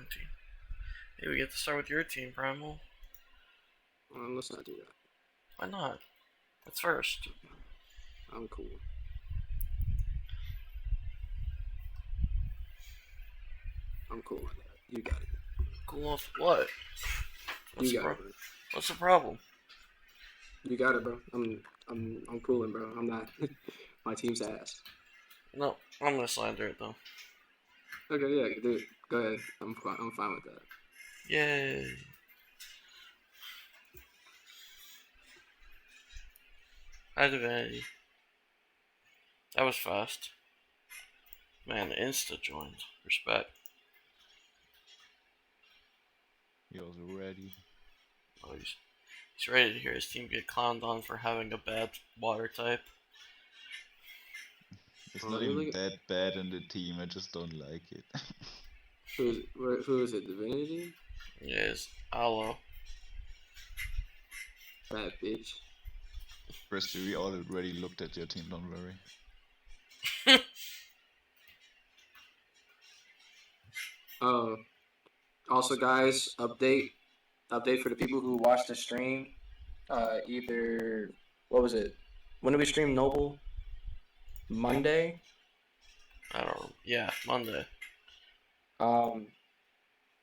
quarantine. Hey, we get to start with your team, Primal. Let's not do that. Why not? That's first. I'm cool. I'm cool with that. You got it. Cool off what? You got it, bro. What's the problem? You got it, bro. I'm cooling, bro. I'm not. My team's ass. No, I'm gonna slander it though. Okay, yeah, dude. Go ahead. I'm fine with that. Yay. Hi, Divinity. That was fast. Man, Insta joined. Respect. He was ready. Oh, he's ready to hear his team get clowned on for having a bad water type. It's not even that bad in the team. I just don't like it. Who is it? Divinity? Yes, Aloe. Bad bitch. First, we already looked at your team. Don't worry. Also, guys, update for the people who watched the stream. Either what was it? When did we stream Noble? Monday. I don't know. Yeah, Monday.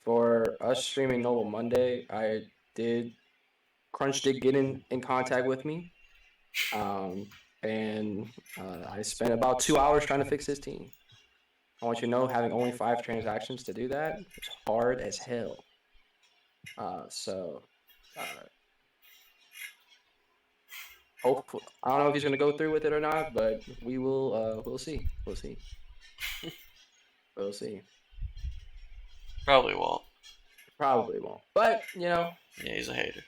For us streaming Noble Monday, Crunch did get in contact with me. And I spent about 2 hours trying to fix his team. I want you to know, having only 5 transactions to do that is hard as hell. Hopefully, I don't know if he's gonna go through with it or not, but we will. We'll see. We'll see. We'll see. Probably won't. Probably won't. But Yeah, he's a hater.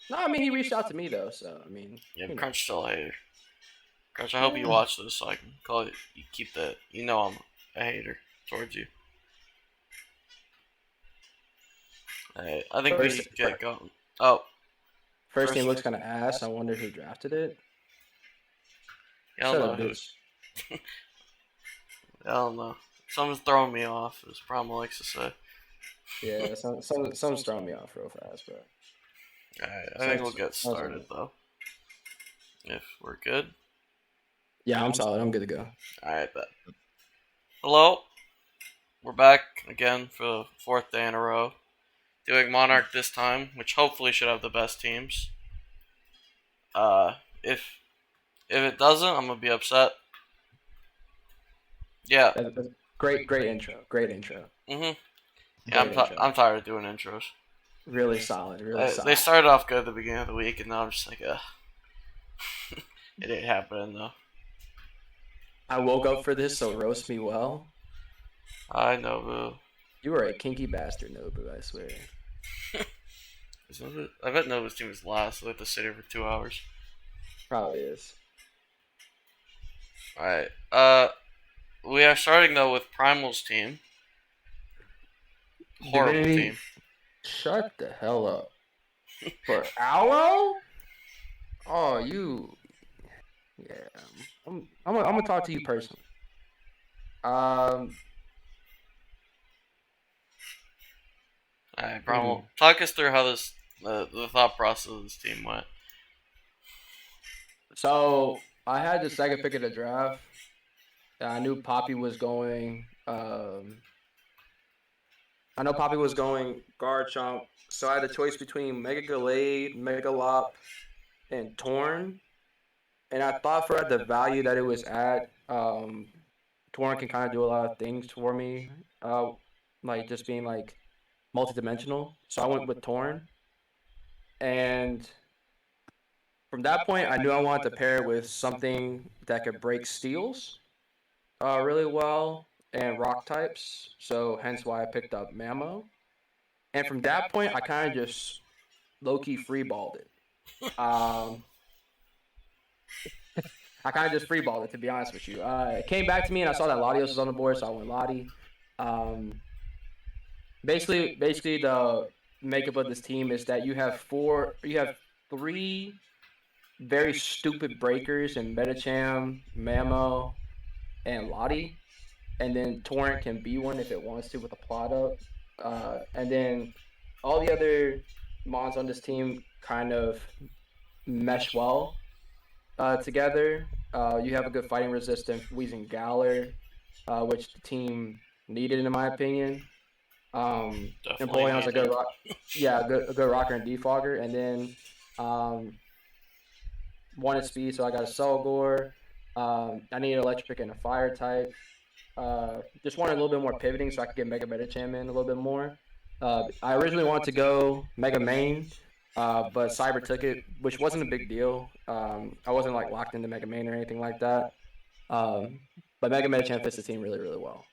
No, I mean he reached out to me though, so I mean. Yeah, Crunch still a hater. Crunch, I hope you watch this so I can call it. You keep that. You know I'm a hater towards you. Hey, I think we get going. Oh. First team looks kind of ass. I wonder who drafted it. Yeah, I don't know who. I don't know. Someone's throwing me off, as Prom likes to say. Yeah, someone's throwing me off real fast, bro. Alright, I think we'll get started though. If we're good. Yeah, I'm solid. I'm good to go. Alright, bet. Hello. We're back again for the 4th day in a row. Doing Monarch this time, which hopefully should have the best teams. If it doesn't, I'm gonna be upset. Yeah. Great intro. Great intro. Mhm. Yeah, I'm tired of doing intros. Really solid. Really solid. They started off good at the beginning of the week, and now I'm just like, it ain't happening though. I woke up for this, so roast me well. I know, boo. You are a kinky bastard, Nobu, I swear. I bet Nobu's team is last, so they have to sit here for 2 hours. Probably is. Alright. We are starting though with Primal's team. Horrible team. Shut the hell up. For Aloe? Oh, you. Yeah. I'm gonna talk to you personally. Alright, Primal. Talk us through how this the thought process of this team went. So I had the second pick of the draft. I knew Poppy was going. I know Poppy was going Garchomp, so I had a choice between Mega Gallade, Mega Lop, and Torn. And I thought for the value that it was at, Torn can kind of do a lot of things for me, like just being like multidimensional. So I went with Torn, and from that point, I knew I wanted to pair it with something that could break steals really well and rock types. So hence why I picked up Mamo. And from that point, I kind of just low-key freeballed it. I kind of just freeballed it, to be honest with you. It came back to me, and I saw that Latios was on the board, so I went Lottie. Basically, the makeup of this team is that you have 3 very stupid breakers in Metacham, Mamo, and Lottie. and then Torrent can be one if it wants to with a plot up. And then all the other mons on this team kind of mesh well together. You have a good fighting resistant Weezing Galler, which the team needed in my opinion. Definitely Empoleon's a good needed. rock, yeah, a good rocker and defogger, and then um, wanted speed, so I got a Solgor. I need electric and a fire type. Just wanted a little bit more pivoting so I could get Mega Medicham in a little bit more. I originally wanted to go Mega Main, but Cyber took it, which wasn't a big deal. I wasn't like locked into Mega Main or anything like that. Um, but Mega Medicham fits the team really, really well.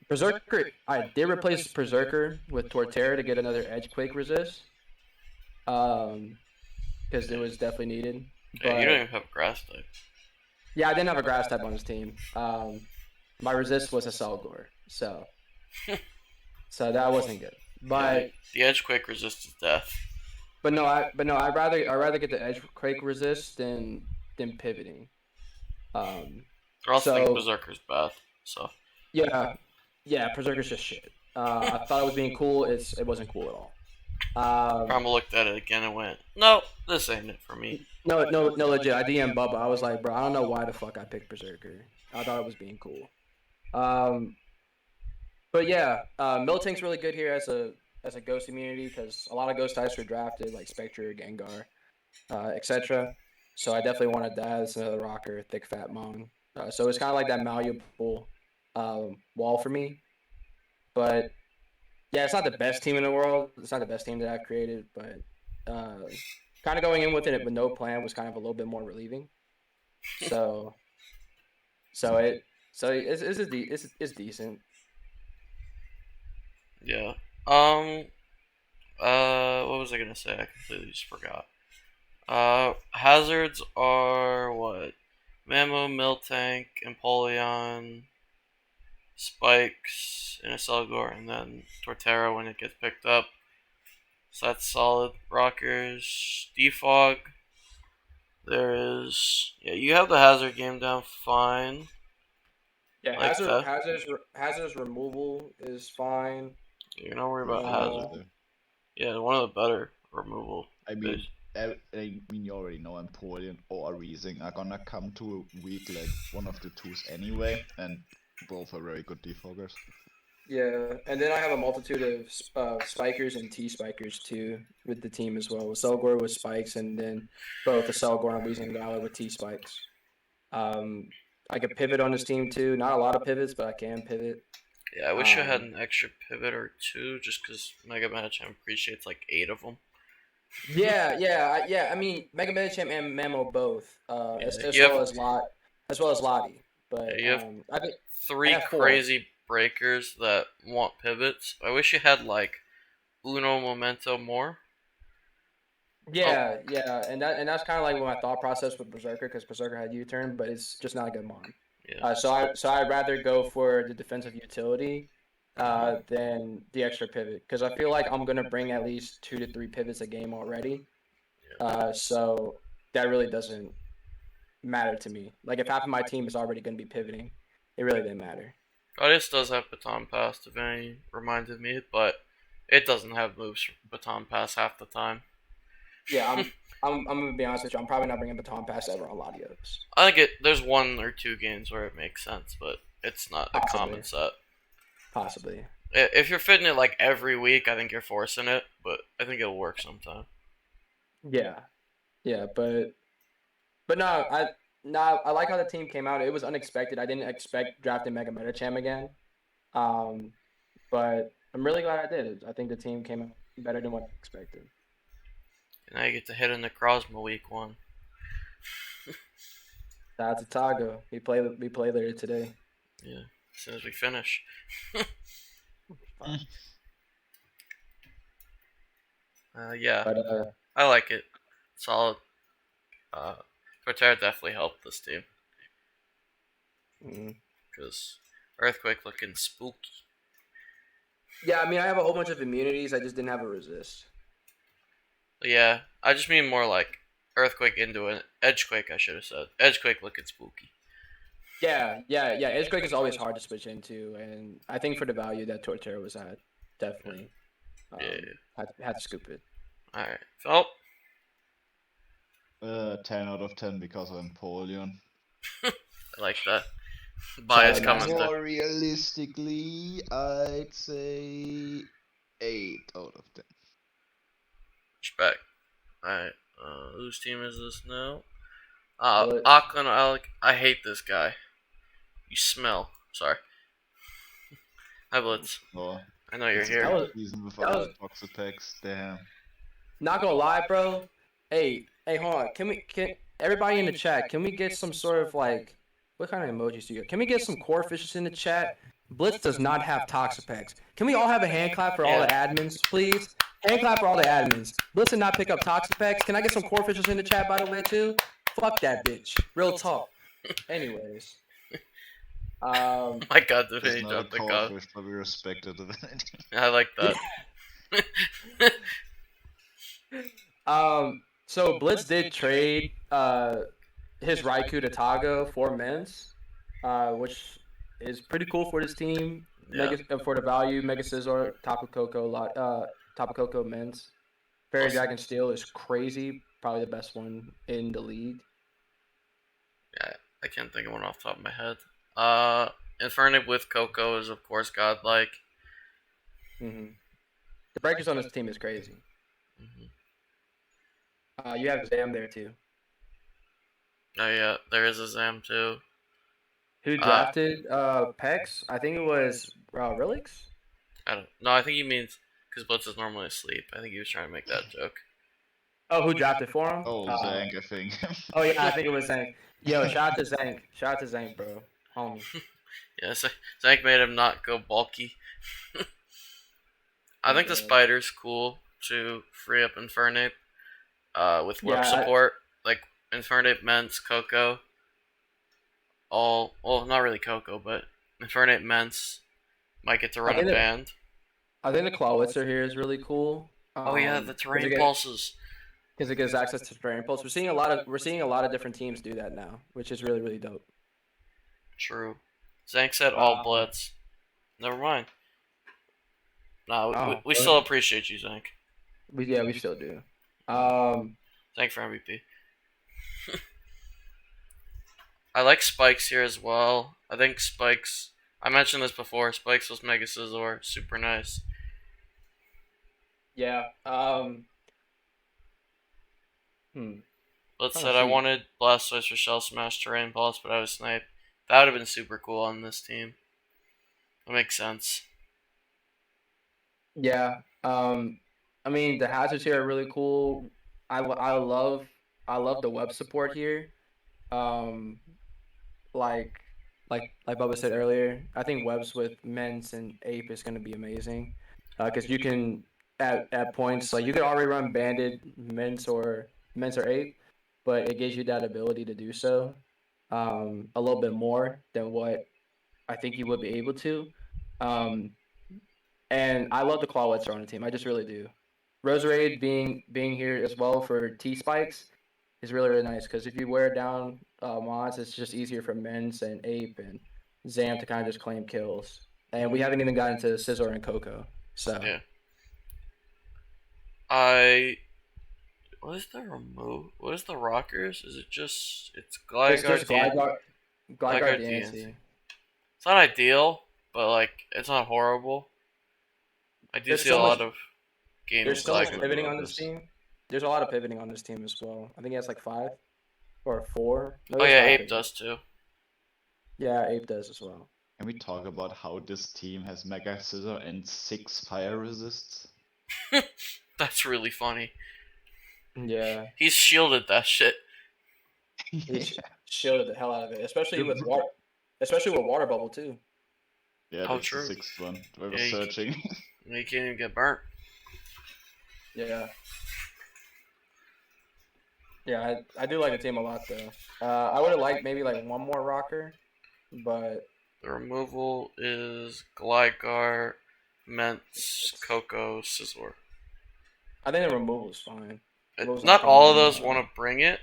Berserker, I did replace Berserker with Torterra to get another Edge Quake resist. Um, because it was definitely needed. Yeah, you don't But even have grass type. yeah, I didn't have a grass type on his team. My resist was a Solgor, so that wasn't good. Yeah, But the edge quick resists death. I'd rather get the edge quake resist than pivoting. Um, I also think so Berserker's bad. So yeah, yeah, Berserker's just shit. I thought it was being cool. It wasn't cool at all. Karma looked at it again and went, "No, this ain't it for me." No, legit. I DM Bubba. I was like, bro, I don't know why the fuck I picked Berserker. I thought it was being cool. Um, but yeah, Miltank's really good here as a ghost immunity because a lot of ghost types were drafted like Spectre, Gengar, etc. So I definitely wanted that as another rocker, thick fat mon. So it's kind of like that malleable wall for me. But yeah, it's not the best team in the world. It's not the best team that I've created, but kind of going in with it with no plan was kind of a little bit more relieving. So so it so it's decent. Yeah. What was I gonna say? I completely just forgot. Hazards are what? Mamo, Miltank, Empoleon, Spikes, and a Selgor, and then Torterra when it gets picked up. So that's solid. Rockers, Defog. There is. Yeah, you have the hazard game down fine. Yeah, Like that. Hazard's removal is fine. You're not worried Very about hazard. good. Yeah, one of the better removal. I mean, you already know Empoleon or Reezing are gonna come to a week like one of the twos anyway, and both are very good defoggers. Yeah, and then I have a multitude of spikers and T spikers too with the team as well. Selgor with spikes, and then both a Selgor and Weezing Gala with T spikes. I could pivot on this team too. Not a lot of pivots, but I can pivot. Yeah, I wish I had an extra pivot or two, just because Mega Managem appreciates like 8 of them. Yeah. I mean, Mega Medicham and Mamo both, Yeah, you have as well as Lottie. But you have I think I 3 have 4. crazy breakers that want pivots. I wish you had like Uno Momento more. Yeah, and that's kind of like my thought process with Berserker because Berserker had U-turn, but it's just not a good mon. Yeah. So I'd rather go for the defensive utility than the extra pivot because I feel like I'm gonna bring at least 2 to 3 pivots a game already. So that really doesn't matter to me. Like if half of my team is already gonna be pivoting, it really didn't matter. Gladius does have Baton Pass, if any reminded me, but it doesn't have moves for Baton Pass half the time. Yeah, I'm gonna be honest with you. I'm probably not bringing Baton Pass ever on Latios. I think there's 1 or 2 games where it makes sense, but it's not a common set. Possibly. If you're fitting it like every week, I think you're forcing it, but I think it'll work sometime. Yeah, but no, I like how the team came out. It was unexpected. I didn't expect drafting Mega Metacham again. But I'm really glad I did. I think the team came out better than what I expected. And now you get to hit in Necrozma week 1. That's a Tago. We play later today. Yeah, as soon as we finish. Yeah, But I like it. Solid. Torterra definitely helped this team. Because Earthquake looking spooky. yeah, I mean, I have a whole bunch of immunities. I just didn't have a resist. Yeah, I just mean more like Earthquake into an Edgequake, I should have said. Edgequake looking spooky. Yeah. Edge Quake is always hard to switch into, and I think for the value that Torterra was at, definitely Yeah. had to scoop it. All right. Phil. 10 out of 10 because of Empoleon. I like that. Bias Solid coming master. through. More realistically, I'd say 8 out of 10. Respect. Alright. Whose team is this now? Blitz. Auckland. I hate this guy. You smell. Sorry. Hi, Blitz. Oh, I know you're it's a here. good season that without was- box attacks. Damn. Not gonna lie, bro. Hey, hold on. Can everybody in the chat? Can we get some sort of like, what kind of emojis do you got? Can we get some core fishes in the chat? Blitz does not have Toxapex. Can we all have a hand clap for all the admins, please? Hand clap for all the admins. Blitz did not pick up Toxapex. Can I get some core fishes in the chat, by the way, too? Fuck that bitch. Real talk. Anyways. My God, the It's way he not a dropped the core cup. fish, but we respect it. I like that. So Blitz did trade his Raikou to Tago for Mens, which is pretty cool for this team. Yeah. For the value, Mega Scizor, Tapu Koko Mens. Fairy Awesome. Dragon Steel is crazy, probably the best one in the league. Yeah, I can't think of one off the top of my head. Infernape with Coco is of course godlike. Mm-hmm. The breakers on this team is crazy. Mm-hmm. You have Zam there too. Oh yeah, there is a Zam too. Who drafted Pex? I think it was Relix. I don't. No, I think he means because Blitz is normally asleep. I think he was trying to make that joke. Oh, who drafted for him? Oh, Zank, I think. Oh yeah, I think it was Zank. Yo, shout out to Zank. Shout out to Zank, bro. Homie. Yeah, Zank made him not go bulky. I think the spider's cool to free up Infernape. With web support, like Infernape, Mence, Coco. All, well, not really Coco, but Infernape, Mence might get to run a band. I think the Clawitzer here is really cool. Oh yeah, the terrain pulses. Because it gives access to terrain pulse. We're seeing a lot of different teams do that now, which is really dope. True. Zank said all Blitz. Never mind. No, we still appreciate you, Zank. We still do. Zank for MVP. I like Spikes here as well. I think Spikes. I mentioned this before. Spikes was Mega Scizor. Super nice. Yeah. Blitz said I wanted Blastoise for Shell Smash Terrain Pulse, but I was sniped. That would have been super cool on this team. That makes sense. Yeah. I mean, the hazards here are really cool. I love the web support here. Like Bubba said earlier, I think webs with Mence and Ape is going to be amazing. Because you can at points like you could already run banded Mence or Ape, but it gives you that ability to do so a little bit more than what I think you would be able to. And I love the Clawitzer on the team. I just really do. Roserade being here as well for T Spikes is really nice because if you wear down mods, it's just easier for Mens and Ape and Zam to kind of just claim kills. And we haven't even gotten to Scizor and Coco. So yeah. What is the remote? What is the rockers? Is it just it's Gligar DNC. It's not ideal, but like it's not horrible. I do see a lot of games. There's so much pivoting on this team. There's a lot of pivoting on this team as well. I think he has like 5 or 4. No, oh yeah, Ape does too. Yeah, Ape does as well. Can we talk about how this team has Mega Scizor and 6 fire resists? That's really funny. Yeah. He's shielded that shit. He shielded the hell out of it, especially with water bubble too. Yeah, that's true. The 6th one. I was searching. You can't even get burnt. Yeah. Yeah, I do like the team a lot though. I would have liked maybe like one more rocker, but the removal is Gligar, Mence, Coco, Scizor. I think the removal is fine. Not all of those want to bring it,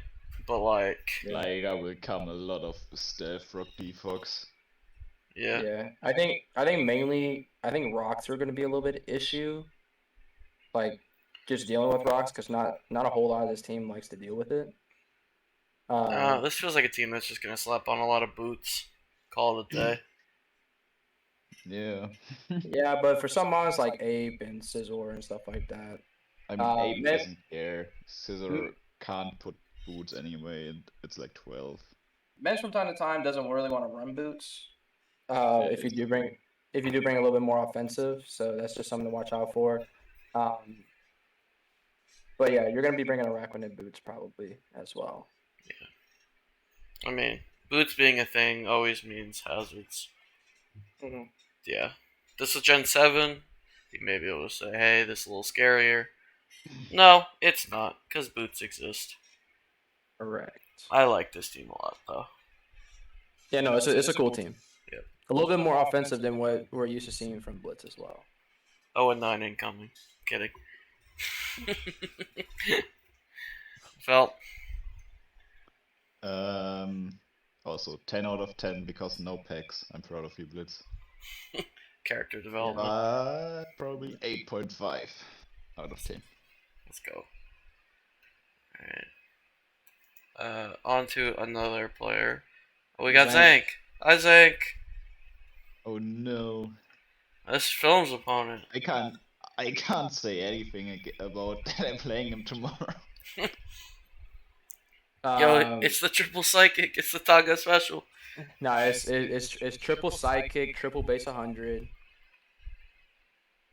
But like, Like I will come a lot of stealth rock defogs. yeah. Yeah, I think mainly I think rocks are going to be a little bit issue, like just dealing with rocks because not a whole lot of this team likes to deal with it. This feels like a team that's just gonna slap on a lot of boots. Call it a day. Yeah. Yeah, but for some mons like Ape and Scizor and stuff like that, I mean, Ape men, doesn't care. Scissor can't put boots anyway, and it's like 12. men's from time to time doesn't really want to run boots. Yeah, If you do bring a little bit more offensive, so that's just something to watch out for. Um, but yeah, you're gonna be bringing a Raquanet boots probably as well. I mean, boots being a thing always means hazards. Mm-hmm. Yeah. This is Gen 7. You may be able to say, hey, this is a little scarier. No, it's not, because boots exist. Correct. I like this team a lot, though. Yeah, no, it's a cool team. Yep. A little bit more offensive than what we're used to seeing from Blitz as well. 0-9 incoming. Kidding. Felt. Also 10 out of 10 because no packs. I'm proud of you, Blitz. Character development. But probably 8.5 out of 10. Let's go. Alright. On to another player. Oh, we got Zank. Hi, Zank. Oh no. This film's opponent. I can't say anything about that I'm playing him tomorrow. Yo, it's the triple psychic. It's the Taga special. No, it's triple sidekick, triple base 100.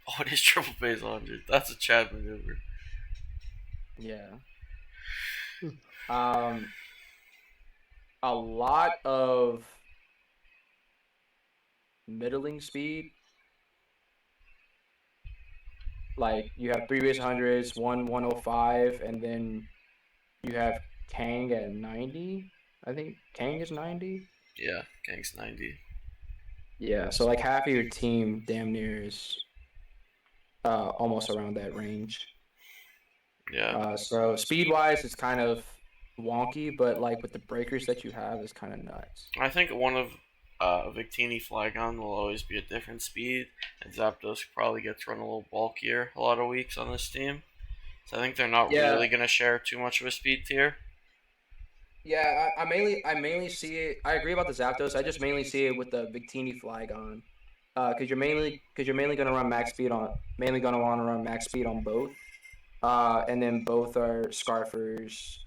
Oh, it is triple base 100. That's a Chad maneuver. Yeah. A lot of middling speed. Like you have three base 100s, 105, and then you have Kang at 90. I think Kang is 90. Yeah, Gang's 90. Yeah, so like half of your team damn near is almost around that range. Yeah. So speed wise, it's kind of wonky, but like with the breakers that you have, it's kind of nuts. I think one of Victini Flygon will always be a different speed, and Zapdos probably gets run a little bulkier a lot of weeks on this team. So I think they're not Yeah. really going to share too much of a speed tier. Yeah, I mainly see it. I agree about the Zapdos. I just mainly see it with the Victini Flygon, because you're mainly gonna run max speed on mainly gonna want to run max speed on both, and then both are Scarfers.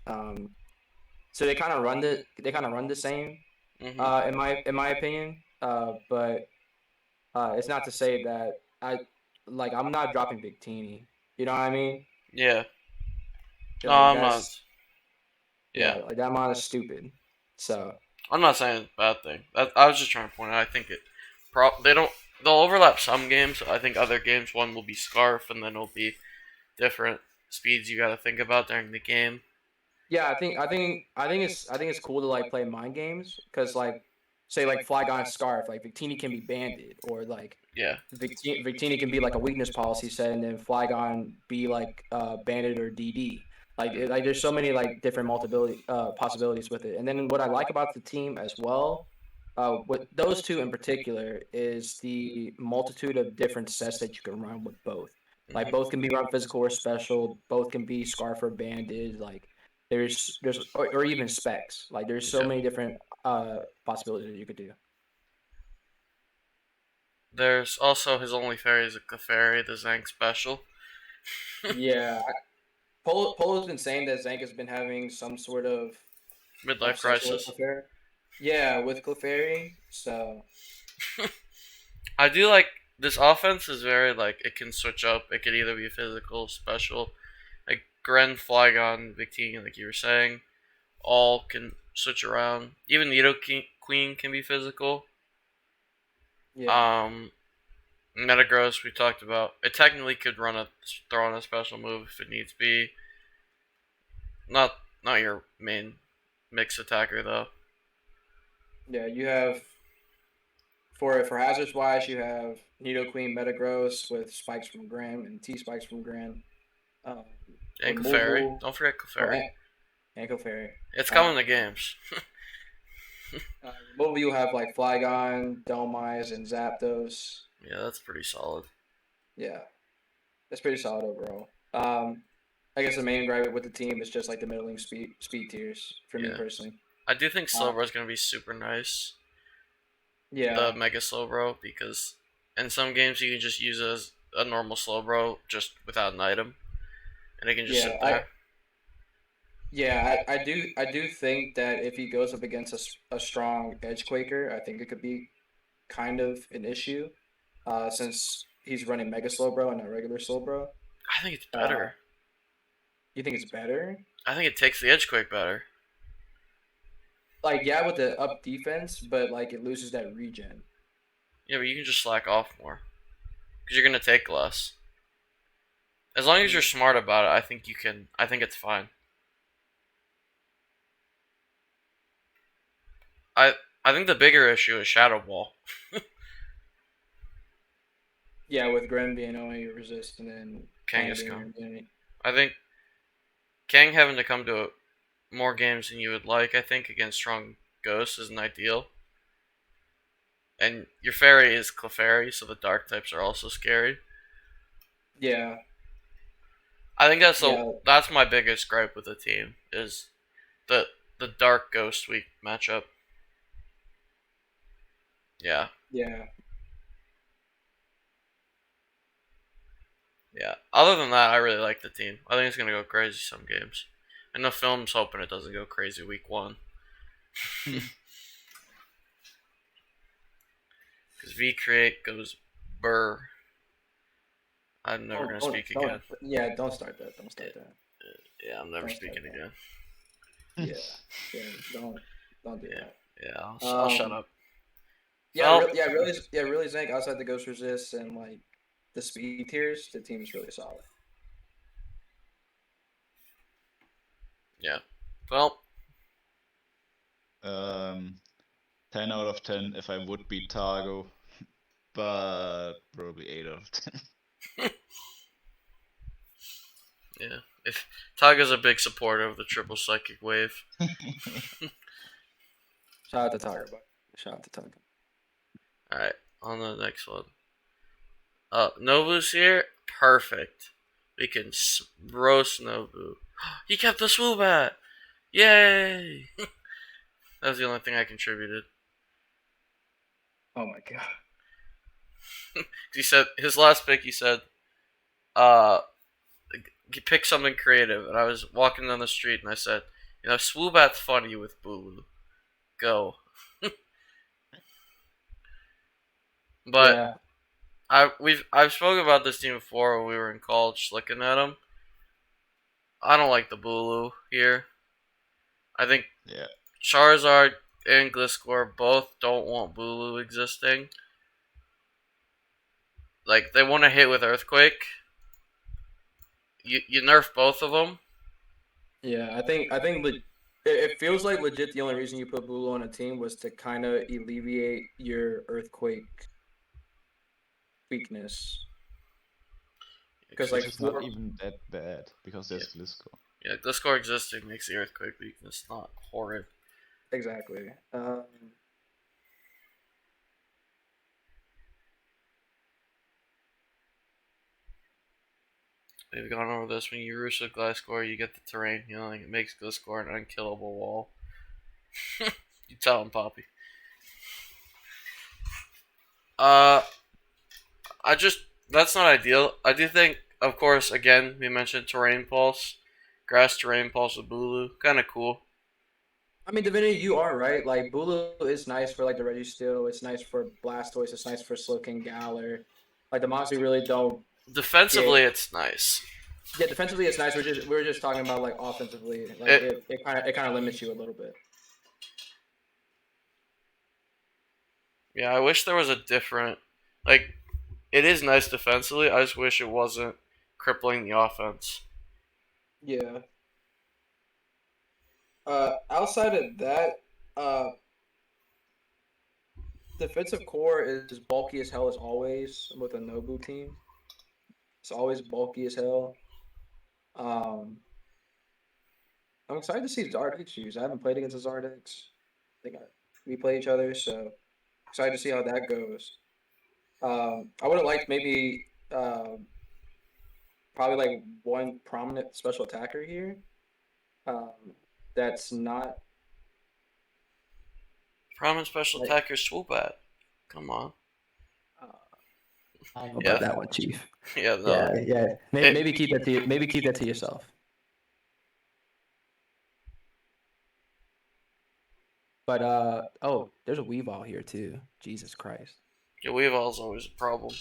So they kind of run the same, Mm-hmm. in my opinion. But it's not to say that I'm not dropping Victini. You know what I mean? Yeah. No, Like I'm not. that's Yeah. like that mod is stupid. So. I'm not saying it's a bad thing. I was just trying to point out. I think it. They don't. They'll overlap some games. I think other games, one will be Scarf, and then it'll be different speeds you got to think about during the game. Yeah, I think it's cool to like play mind games because like say like Flygon Scarf, like Victini can be banded or like Yeah. Victini can be like a weakness policy set and then Flygon be like banded or DD. Like there's so many like different multibility possibilities with it. And then what I like about the team as well, with those two in particular, is the multitude of different sets that you can run with both. Like both can be run physical or special, both can be Scarf or banded, like or even specs. Like there's so many different possibilities that you could do. There's also his only fairy is a Clefairy, the Zank special. Yeah, Polo's been saying that Zank has been having some sort of Midlife obsession with crisis. Clefairy. Yeah, with Clefairy. So I do like this offense is very like it can switch up. It could either be physical, special, like Gren, Flygon, Victini, like you were saying, all can switch around. Even Nido Queen can be physical. yeah, Metagross we talked about. It technically could throw on a special move if it needs be. Not your main mix attacker though. yeah. You have for hazards wise, you have Nido Queen Metagross with spikes from Gran and T spikes from Gran. And Clefairy. Removal. Don't forget Oh, Clefairy. Can't go fairy. It's Uh, coming to games. Removal, you have like Flygon, Dhelmise, and Zapdos. Yeah, that's pretty solid. Yeah, that's pretty solid overall. I guess the main gripe with the team is just like the middling speed tiers for me Yeah. personally. I do think Uh, Slowbro is going to be super nice. The yeah, Mega Slowbro, because in some games you can just use it as a normal Slowbro just without an item, and it can just yeah, sit there. I do think that if he goes up against a strong Edge Quaker, I think it could be kind of an issue, since he's running Mega Slowbro and not regular Slowbro. I think it's Uh, better. you think it's better? I think it takes the edge quick better. Like, yeah, with the up defense, but like it loses that regen. Yeah, but you can just slack off more because you're gonna take less. As long as you're smart about it, I think you can. I think it's fine. I I think the bigger issue is Shadow Ball. Yeah, with Gren being only resist and then Kang being Kangaskhan. immunity. I think Kang having to come to more games than you would like. I think against strong ghosts isn't ideal. And your fairy is Clefairy, so the dark types are also scary. Yeah, I think yeah, that's my biggest gripe with the team is the the dark ghost weak matchup. Yeah, yeah, yeah. Other than that, I really like the team. I think it's gonna go crazy some games. And the film's hoping it doesn't go crazy week one. Because V Create goes burr. I'm never gonna speak again. yeah, don't start that. Don't start that. Yeah, I'm never Don't start speaking that. again. Yeah, yeah, don't do Yeah, that. yeah. I'll shut up. Well, Really, Zank outside the Ghost Resist and like the speed tiers, the team is really solid. yeah. Well, Um, 10 out of 10 if I would beat Targo, but probably 8 out of 10. yeah. If Taga's a big supporter of the triple psychic wave. Shout out to Tiger, but shout out to Tiger. All right, on the next one. Nobu's here. Perfect. We can roast Nobu. He kept the Swoobat. Yay! That was the only thing I contributed. Oh my god. He said his last pick. He said, uh, pick something creative. And I was walking down the street and I said, Swoobat's funny with Bulu. Go. But Yeah, I've spoken about this team before when we were in college looking at them. I don't like the Bulu here. I think Yeah. Charizard and Gliscor both don't want Bulu existing. Like they want to hit with Earthquake. You nerf both of them. yeah. It feels like legit the only reason you put Bulu on a team was to kind of alleviate your Earthquake weakness. Because Which like is not even that bad, because there's Gliscor. Yeah, Gliscor existing makes the Earthquake weakness not horrid. exactly. We've gone over this. When you roost with Gliscor, you get the terrain healing. It makes Gliscor an unkillable wall. You tell him, Poppy. Uh, that's not ideal. I do think, of course, again, we mentioned Terrain Pulse. Grass Terrain Pulse with Bulu. Kind of cool. I mean, Divinity, you are right. Like Bulu is nice for like the Registeel. It's nice for Blastoise. It's nice for Slowking Galar. Like the monsters we really don't Defensively, get. it's nice. Yeah, defensively it's nice. We're just talking about like offensively. Like It, it kind of limits you a little bit. yeah, I wish there was a different. Like, it is nice defensively. I just wish it wasn't crippling the offense. Yeah. Outside of that, uh, defensive core is bulky as hell as always with a Nobu team. It's always bulky as hell. Um, I'm excited to see Zardex use. I haven't played against a Zardex. We play each other, so excited to see how that goes. I would have liked maybe probably like one prominent special attacker here. Um, that's not Prominent special like attacker Swobat. Come on. uh, I don't know Yeah. about that one, Chief. Yeah, no. Yeah. Maybe keep that to maybe keep that to yourself. But oh, there's a Weavile here too. Jesus Christ. Yeah, Weavol's always a problem.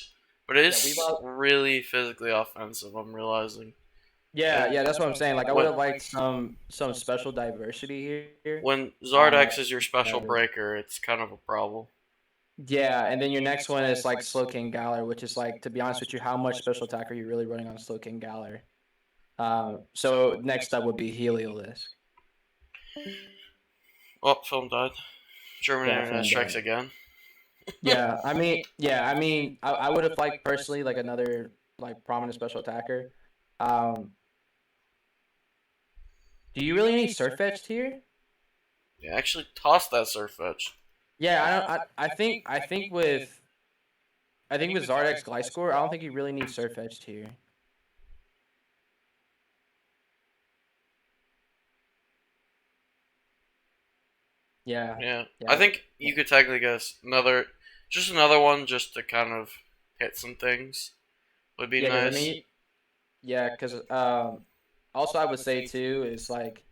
But it Yeah, is Weavile. really physically offensive, I'm realizing. Yeah, that's what I'm saying. Like I would When, have liked some special diversity here. when Uh, Zardex is your special better. breaker, it's kind of a problem. Yeah, and then your next one is like Slowking Galar, which is like, to be honest with you, how much special attack are you really running on Slowking Galar? So next up would be Heliolisk. Oh, film died. German Yeah, internet film strikes died. again. I would have liked personally like another like prominent special attacker. Um, do you really need Surf Etched here? Yeah, actually toss that Surfetch. Yeah, I don't. I think with Zardex Gliscor, I don't think you really need Surf Etched here. Yeah, Yeah, yeah, I think you could technically get another one just to kind of hit some things would be yeah. Because I nice. mean, yeah. Because also I would say too is like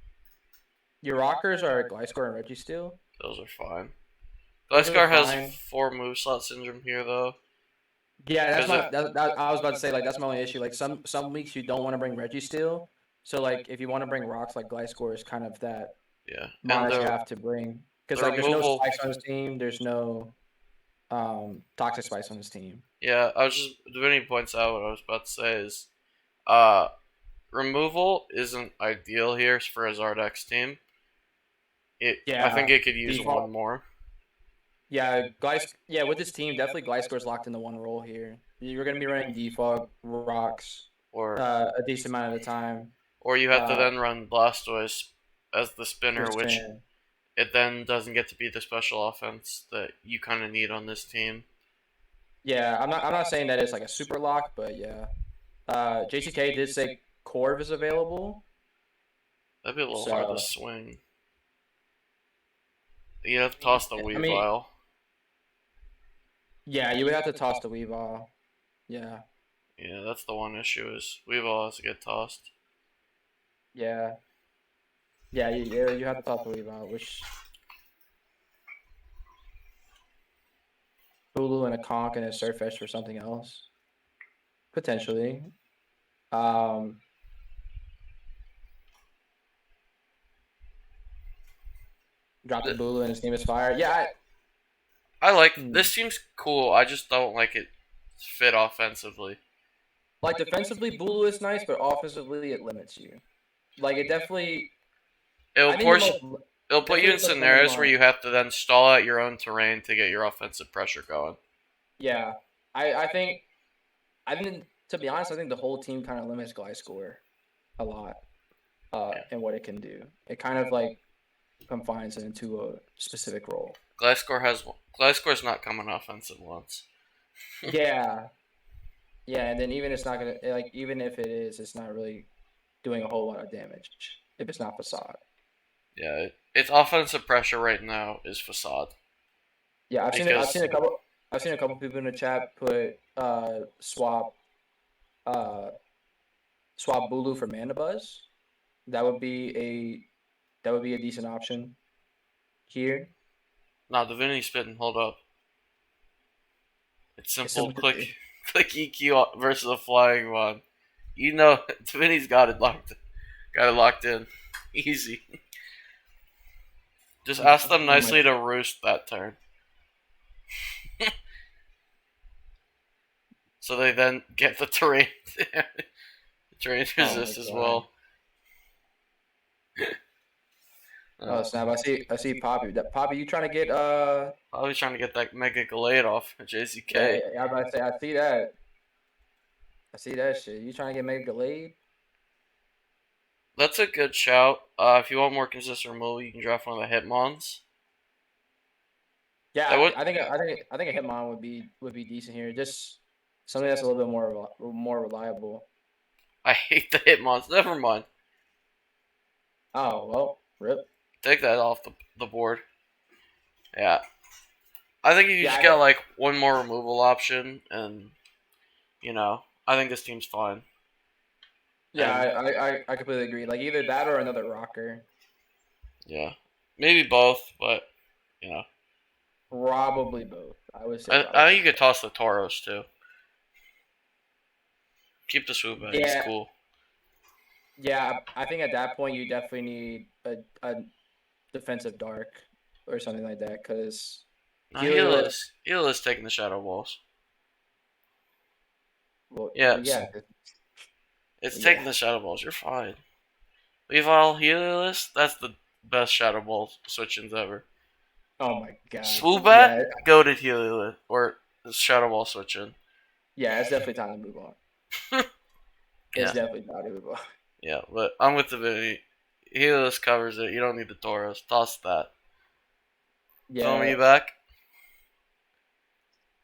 your rockers are Gliscor and Registeel. Those are fine. Those are Gliscor has fine. 4 moveslot syndrome here though. Yeah, that's 'Cause my. it, I was about to say like that's my only issue. Like some weeks you don't want to bring Registeel, so like if you want to bring rocks like Gliscor is kind of that yeah, and mon that you have to bring because the like there's no removal. spikes on his team. There's no toxic spice on his team. Yeah, I was just Vinny points out what I was about to say is, uh, removal isn't ideal here for a Zardex team. I think Yeah, it could use default. one more. Yeah, with this team, definitely Gliscor's locked into one role here. You're gonna be running defog rocks Or a decent amount of the time. or you have to then run Blastoise as the spinner, Just which spin. it then doesn't get to be the special offense that you kind of need on this team. Yeah, I'm not saying that it's like a super lock, but yeah. JCK did say Corv is available. That'd be a little hard to So swing. You have to toss the I mean, Weavile. yeah, you would have to toss the Weavile. Yeah, Yeah, that's the one issue is Weavile has to get tossed. yeah, you have to toss the Weavile, which Hulu and a Conk and a Surfetch for something else potentially. Um, Drop the Bulu and his name is Fire. Yeah, I like this team's cool. I just don't like it fit offensively. like defensively, Bulu is nice, but offensively, it limits you. Like it definitely. It'll I think the force most it'll put you in definitely the most limiting scenarios where line. you have to then stall out your own terrain to get your offensive pressure going. Yeah, I think to be honest, I think the whole team kind of limits Gliscor a lot. Yeah. And what it can do. It kind of like confines it into a specific role. Gliscor's not coming offensive once. Yeah. Yeah, and then even it's not gonna like even if it is, it's not really doing a whole lot of damage if it's not facade. Yeah, its offensive pressure right now is facade. Yeah, I've seen a couple people in the chat put uh swap Bulu for Mana Buzz. That would be a decent option here. Nah, the Vinny spitting. Hold up. It's simple. Click EQ versus a flying one. You know, Vinny's got it locked in. Easy. Just ask them nicely to roost that turn. So they then get the terrain resist as well. Oh snap! I see Poppy. Poppy, you trying to get Probably trying to get that Mega Gallade off JCK. Yeah, I'm about to say I see that. I see that shit. You trying to get Mega Gallade? That's a good shout. If you want more consistent removal, you can draft one of the Hitmons. That Yeah, would. I think a Hitmon would be decent here. Just something that's a little bit more reliable. I hate the Hitmons. Never mind. Oh well, rip. Take that off the board. Yeah. I think if you Yeah, just get like one more removal option, and I think this team's fine. yeah, And I completely agree. Like either that or another rocker. yeah, maybe both, but you know, Probably both. I would say I think probably. you could toss the Tauros too. Keep the swoop out. He's Yeah, cool. yeah. I think at that point you definitely need a defensive dark or something like that because No, Heliolisk. Heal is taking the Shadow Balls. Well, Yeah, yeah, it's yeah. taking the Shadow Balls. You're fine. Leave all Heliolisk. That's the best Shadow Ball switch-ins ever. Oh my god. Swoobat, Yeah, goated Heliolisk or Shadow Ball switch-in. yeah. It's definitely time to move on. It's Yeah, definitely time to move on. yeah, but I'm with the Vinny. Heliolisk covers it. You don't need the Tauros. Toss that. Film Yeah. you back?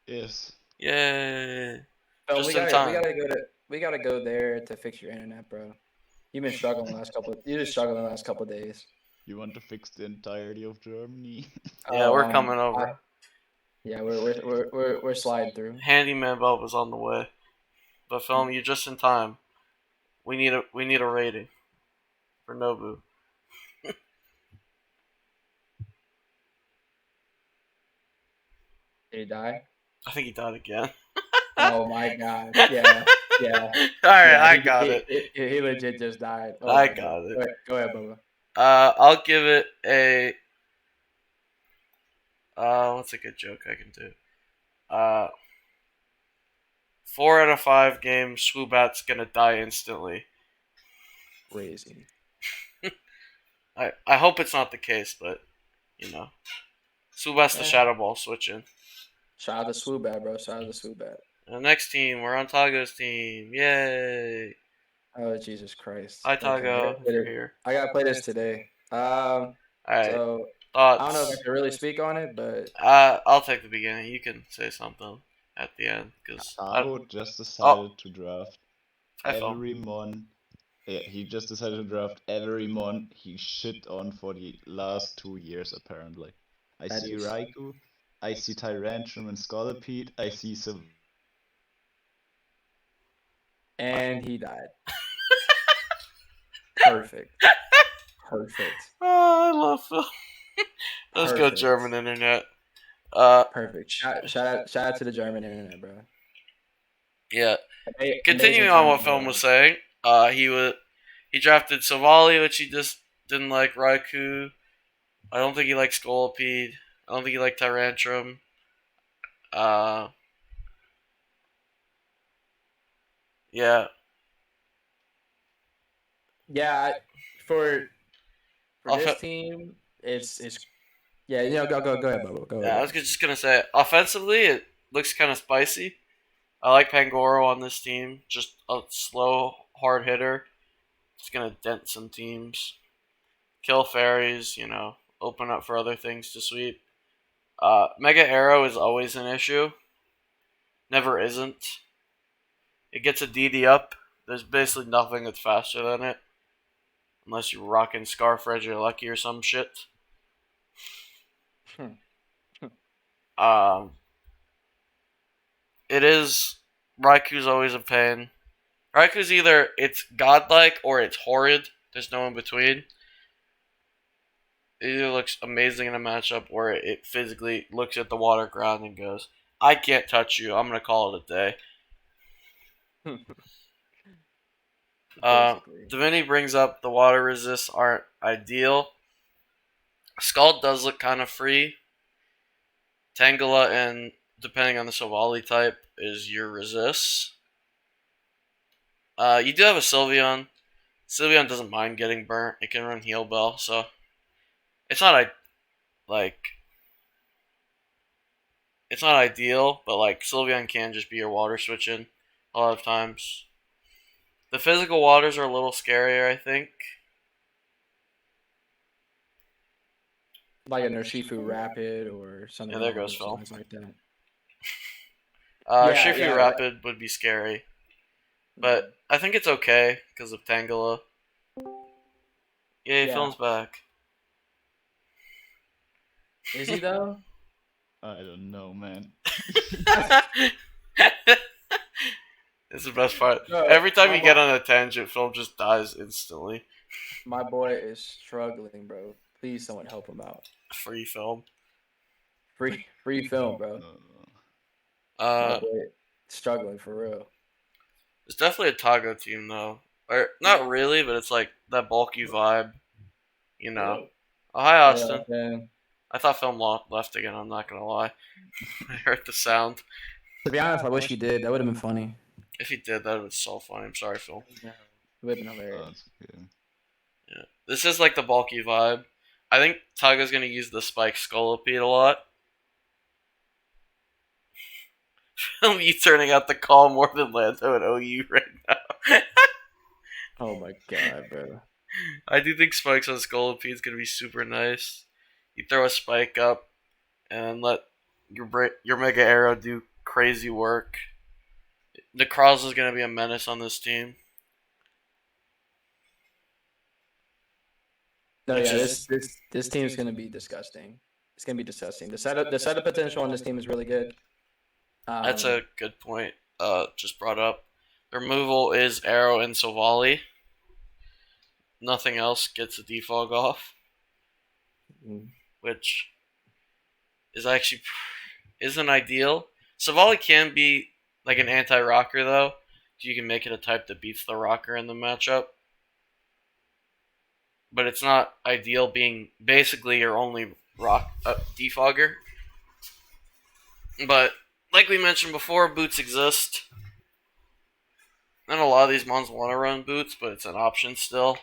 Yes. Yay! Oh, Just in time. we gotta go there to fix your internet, bro. You've been struggling you've been struggling the last couple of days. You want to fix the entirety of Germany? Yeah, we're coming over. Yeah, we're sliding through. Handyman Bob is on the way. But film you just in time. We need a rating for Nobu. Did he die? I think he died again. Oh my god. Yeah. Yeah. Alright, Yeah. I got it. He legit just died. Oh I my god. got it. Go ahead, Bubba. I'll give it a what's a good joke I can do? 4 out of 5 games, Swoobat's gonna die instantly. Crazy. I hope it's not the case, but Swoobat's the Yeah. Shadow Ball switching. Shout out to Swoobat, bro. Shout out to Swoobat. The next team, we're on Tago's team. Yay! Oh Jesus Christ. Hi Okay. Tago, if you're here. I gotta play this today. Alright, So thoughts? I don't know if I can really speak on it, but I'll take the beginning. You can say something at the end, because Tago just decided to draft I fell. every mon. Yeah, he just decided to draft every mon he shit on for the last 2 years, apparently. I That see is- Raikou, I see Tyrantrum and Scolipede, I see and he died. Perfect. Perfect. Oh, I love Phil. Let's go Perfect. German internet. Perfect. Shout out to the German internet, bro. Yeah. Amazing Continuing on what German Phil internet. was saying, he drafted Savali, which he just didn't like Raikou. I don't think he liked Scolipede. I don't think he liked Tyrantrum. Yeah. Yeah, for Off- this team, it's yeah. Go ahead, Bubba. Go Yeah, I ahead. was just gonna say, offensively, it looks kind of spicy. I like Pangoro on this team. Just a slow, hard hitter. It's gonna dent some teams. Kill fairies, open up for other things to sweep. Mega Arrow is always an issue. Never isn't. It gets a DD up. There's basically nothing that's faster than it. Unless you're rocking Scarf Lucky or some shit. It is. Raikou's always a pain. Raikou's either it's godlike or it's horrid. There's no in between. It either looks amazing in a matchup or it physically looks at the water ground and goes, I can't touch you. I'm going to call it a day. Divinity brings up the water resists aren't ideal. Scald does look kind of free. Tangela and, depending on the Sovali type, is your resists. You do have a Sylveon. Sylveon doesn't mind getting burnt. It can run Heal Bell, so it's not it's not ideal, but Sylveon can just be your water switching a lot of times. The physical waters are a little scarier, I think. like a Nershifu Rapid or something Yeah, there along goes those Phil. lines like that. Shifu Like, Rapid would be scary, but I think it's okay because of Tangela. Yay, yeah. Phil's back. Is he though? I don't know, man. It's the best part. No, Every time my you get boy, on a tangent, Phil just dies instantly. my boy is struggling, bro. Please, someone help him out. Free film. Free film, bro. My Uh, boy struggling for real. it's definitely a Tago team though, or not really, but it's like that bulky vibe. You know. Oh, hi Yeah, Austin. man. I thought film left again. I'm not gonna lie. I heard the sound. To be honest, I wish he did. That would have been funny. If he did, that would be so funny. I'm sorry, Phil. It would have been hilarious. That's okay. Yeah. This is like the bulky vibe. I think Taga's gonna use the spike Scolipede a lot. You turning out the call more than Lando and OU right now. Oh my god, bro. I do think spikes on Scolipede is gonna be super nice. You throw a spike up and let your Mega Arrow do crazy work. Necroz is gonna be a menace on this team. No, Which yeah, is this team is gonna be disgusting. It's gonna be disgusting. The setup potential on this team is really good. That's a good point. Just brought up. The removal is Arrow and Sovali. Nothing else gets a defog off, which is actually isn't ideal. Savali can be like an anti-rocker though. You can make it a type that beats the rocker in the matchup. But it's not ideal being basically your only rock defogger. But like we mentioned before, boots exist. And a lot of these mons want to run boots, but it's an option still.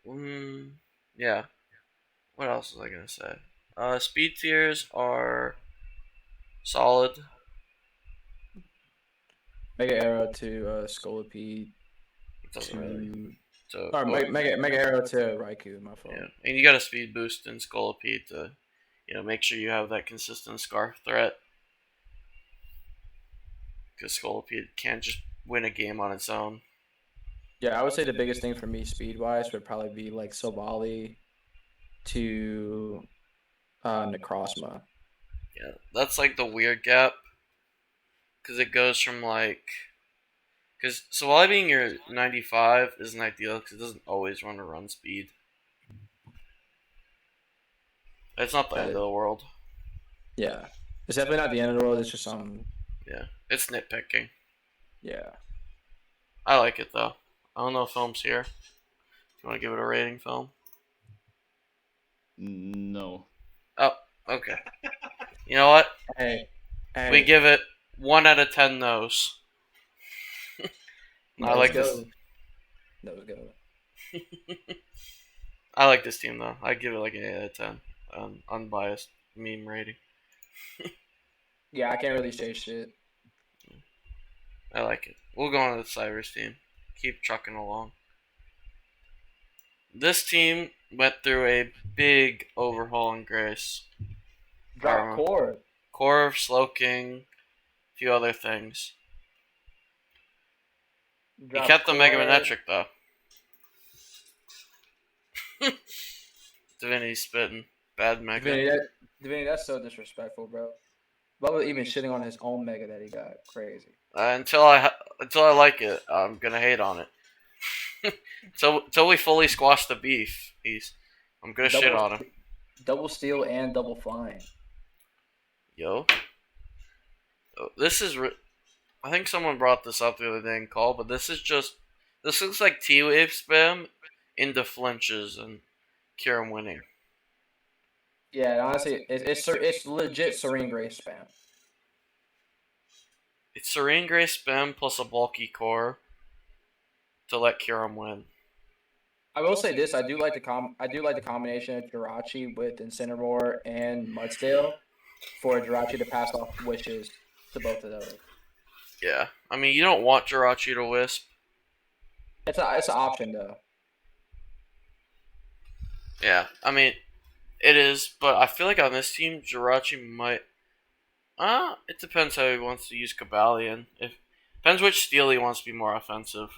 Mm-hmm. Yeah. What else was I gonna say? Speed tiers are solid. Mega Arrow to Scolipede It doesn't really. to To, Mega Arrow to Raikou. My fault. yeah, and you got a speed boost in Scolipede to, make sure you have that consistent Scarf threat. Because Scolipede can't just win a game on its own. Yeah, I would say the biggest thing for me speed wise would probably be like Sobali to Necrozma. Yeah, that's like the weird gap. Because it goes from like. Because Sawali being your 95 isn't ideal because it doesn't always run a run speed. It's not the end of the world. Yeah. It's definitely not the end of the world. It's just some. Yeah, it's nitpicking. Yeah. I like it though. I don't know if film's here. Do you want to give it a rating, film? No. Oh, okay. You know what? Hey. We give it 1 out of 10 no's. I like this. Nose go. I like this team though. I give it like an 8 out of 10. Unbiased meme rating. Yeah, I can't really say shit. I like it. We'll go on to the Cyrus team. Keep trucking along. This team went through a big overhaul in Grace. Drop core. Core, Slowking, a few other things. He kept the Mega Manetric though. Divinity's spitting. Bad Mega. Divinity, that's so disrespectful, bro. Bubba even shitting on his own Mega that he got. Crazy. Until I like it, I'm gonna hate on it. Until we fully squash the beef, I'm gonna shit on him. Double steal and double flying. Yo, this is. I think someone brought this up the other day in call, but this looks like T-Wave spam into flinches and Kieran winning. Yeah, honestly, it's legit Serene Grace spam. It's Serene Grace spam plus a bulky core to let Kieran win. I will say this: I do like the combination of Jirachi with Incineroar and Mudsdale for Jirachi to pass off wishes to both of those. Yeah, I mean you don't want Jirachi to wisp, It's an option though. Yeah, I mean it is, but I feel like on this team, Jirachi might. It depends how he wants to use Kabalion. If depends which steal he wants to be more offensive.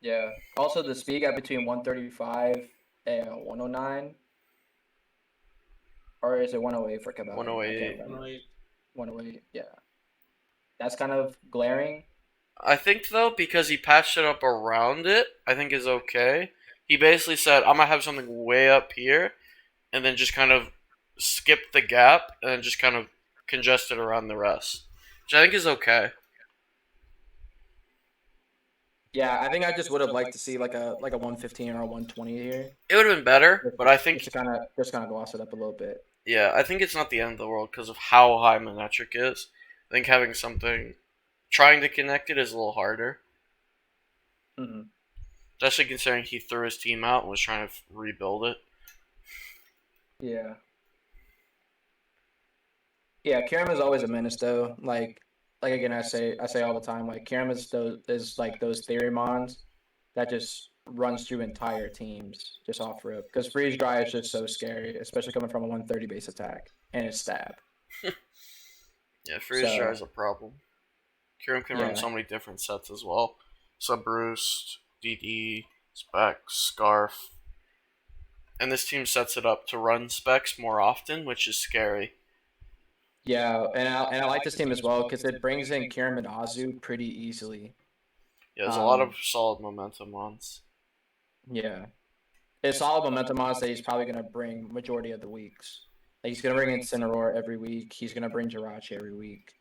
Yeah. Also, the speed gap between 135 and 109, or is it 108 for Cabellion? I can't 108. remember. 108. Yeah. That's kind of glaring. I think though, because he patched it up around it, I think is okay. He basically said, "I'm gonna have something way up here, and then just kind of skip the gap, and then just kind of congest it around the rest," which I think is okay. Yeah, I think I just would have liked to see like a 115 or a 120 here. It would have been better, but I Just think to kind of gloss it up a little bit. yeah, I think it's not the end of the world because of how high Monarch is. I think having something trying to connect it is a little harder, Hmm. especially considering he threw his team out and was trying to rebuild it. Yeah. Yeah, Kiram is always a menace though. Like again, I say all the time, like Kiram is like those theory mons that just runs through entire teams just off rip. Because freeze dry is just so scary, especially coming from a 130 base attack and it's stab. Yeah, freeze dry So is a problem. Kirim can run yeah, so many different sets as well. Subroost, DD, Specs, Scarf. And this team sets it up to run Specs more often, which is scary. yeah, and I like this team as well because it brings in Kiram and Azu pretty easily. Yeah, there's a lot of Um, solid momentum ones. yeah, it's solid momentum on that he's probably gonna bring majority of the weeks. Like he's gonna bring in Cineroar every week. He's gonna bring Jirachi every week.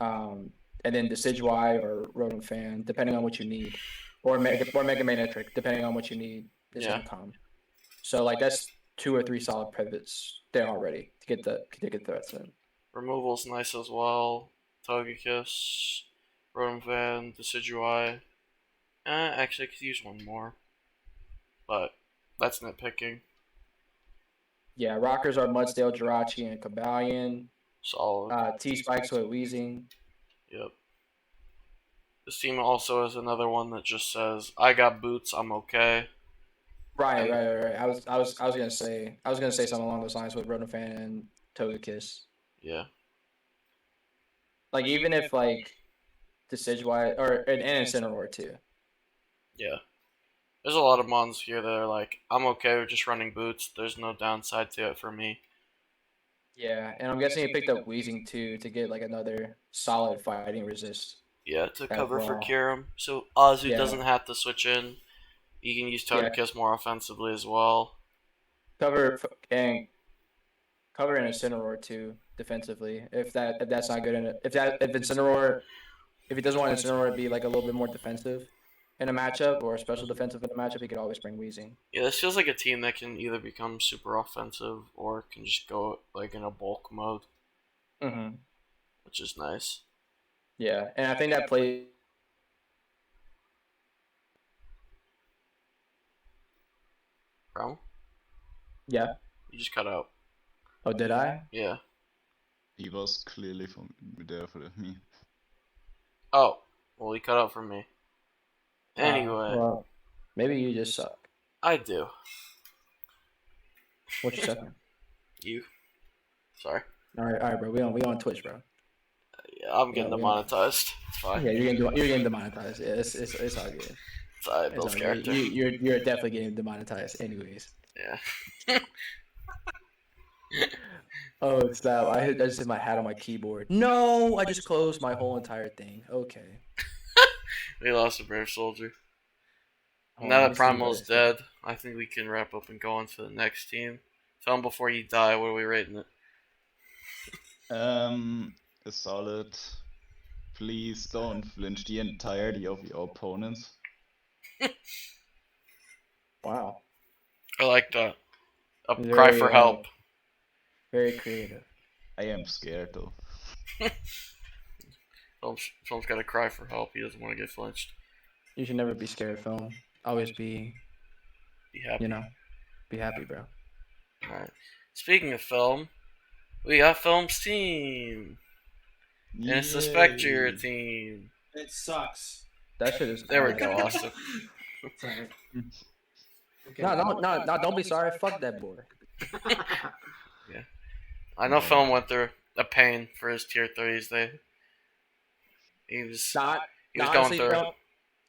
Um, and then Decidueye or Rotom Fan, depending on what you need, or Mega Manatric, depending on what you need, is Yeah. gonna come. So like that's two or three solid pivots there already to get threats in. Removal's nice as well. Togekiss, Rotom Van, Decidueye. Actually, I could use one more, but that's nitpicking. Yeah, rockers are Mudsdale, Jirachi, and Kabalion. Solid. T Spikes with Weezing. Yep. This team also has another one that just says, "I got boots, I'm okay." Right, And right, right, right. I was gonna say something along those lines with Rotom Fan and Togekiss. yeah, Like even if like Decidueye or and Incineroar too. yeah. There's a lot of mons here that are like, "I'm okay with just running boots. There's no downside to it for me." Yeah, and I'm guessing he picked up Weezing too to get like another solid fighting resist Yeah, to as cover for well. Kyurem, so Azu Yeah, doesn't have to switch in. You can use yeah, Togekiss more offensively as well. cover and cover an Incineroar too defensively. If that's not good in it, if Incineroar if he doesn't want Incineroar to be like a little bit more defensive in a matchup or a special defensive in a matchup, he could always bring Weezing. Yeah, this feels like a team that can either become super offensive or can just go like in a bulk mode, Mm-hmm. which is nice. Yeah, and I think that plays. Bro, Yeah. you just cut out. Oh, did I? Yeah. He was clearly from there for me. Oh, well, he cut out for me. Anyway, Well, maybe you just suck. I do. What you sucking? You. Sorry. All right, bro. We on Twitch, bro. Yeah, I'm Yeah, getting we on. demonetized. It's fine. Yeah, you're getting demonetized. Yeah, it's all good. It's alright, It's Bill's all good. character. You're definitely getting demonetized, anyways. Yeah. Oh, stop! I just hit my hat on my keyboard. No, I just closed my whole entire thing. Okay. We lost a brave soldier. Hold on, Now let that me see Primal's what. dead, I think we can wrap up and go on to the next team. Tell him before you die, what are we rating it? A solid. Please don't flinch the entirety of your opponents. Wow. I like that. A cry Very for help. very creative. I am scared though. Phil's got to cry for help. He doesn't want to get flinched. You should never be scared, film. Always be, Be happy. you know, be happy, bro. Alright. Speaking of film, we got Film's team. And it's the Spectre Yay. team. It sucks. That shit is. There we go, Austin. Sorry. Okay. No, don't be sorry. Fuck that boy. I know No. Film went through a pain for his tier 3s. He was going through.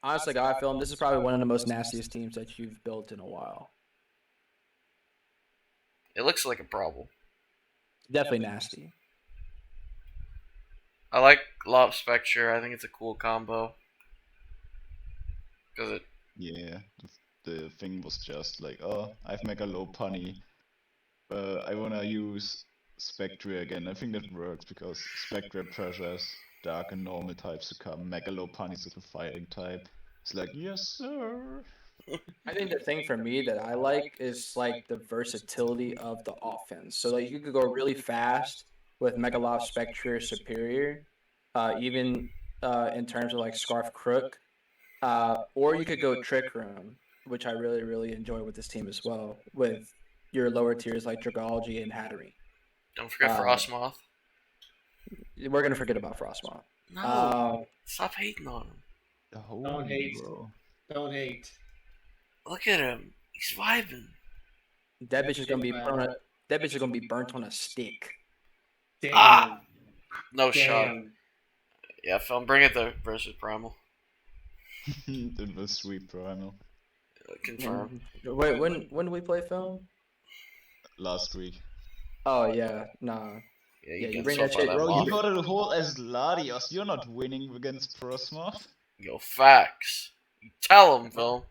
Honestly, God, Film, this is probably one of the most nastiest teams that you've built in a while. It looks like a problem. Definitely nasty. I like Lop Spectre. I think it's a cool combo. Because it. Yeah, the thing was just like, oh, I've Megalopunny. I wanna use Spectre again. I think that works because Spectre pressures dark and normal types to come. Megalopunny is a fighting type. It's like, yes, sir. I think the thing for me that I like is like the versatility of the offense. So like you could go really fast with Megaloft Spectre Superior, even in terms of like Scarf Crook, or you could go Trick Room, which I really enjoy with this team as well. With your lower tiers like Dragology and Hattery. Don't forget Frostmoth. We're gonna forget about Frostmoth. No. Stop hating on him. Don't hate. Bro. Don't hate. Look at him. He's vibing. That bitch is gonna be burnt. That bitch is gonna be burnt on a stick. Damn. Ah! No shot. Damn. Yeah, Film, bring it to versus Primal. That was sweet primal. Confirm. Wait, when do we play film? Last week. Oh yeah, nah. Yeah, Yeah, you get bring swept that by shit- Bro, mob. you got a whole as Latios. You're not winning against Frostmoth. Yo, facts. You tell him, Film.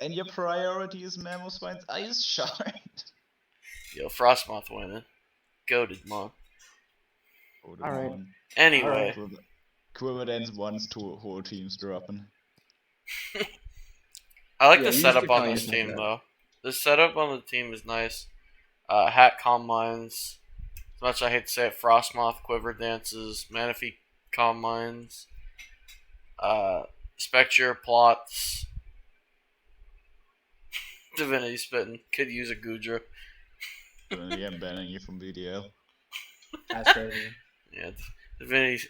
And your priority is Mammospine's Ice Shard. Yo, Frostmoth winning. Goated, man. Oh, the Alright. one. Anyway, Quiverden's once two whole teams dropping. I like Yeah, the you just setup keep on telling this yourself team, that. though. The setup on the team is nice. Hat Calm Mines. As much as I hate to say it, Frostmoth, Quiver Dances, Manaphy Calm Mines. Spectre Plots. Divinity Spitting. Could use a Gudra. Yeah, I'm banning you from BDL. That's crazy. Yeah, Divinity.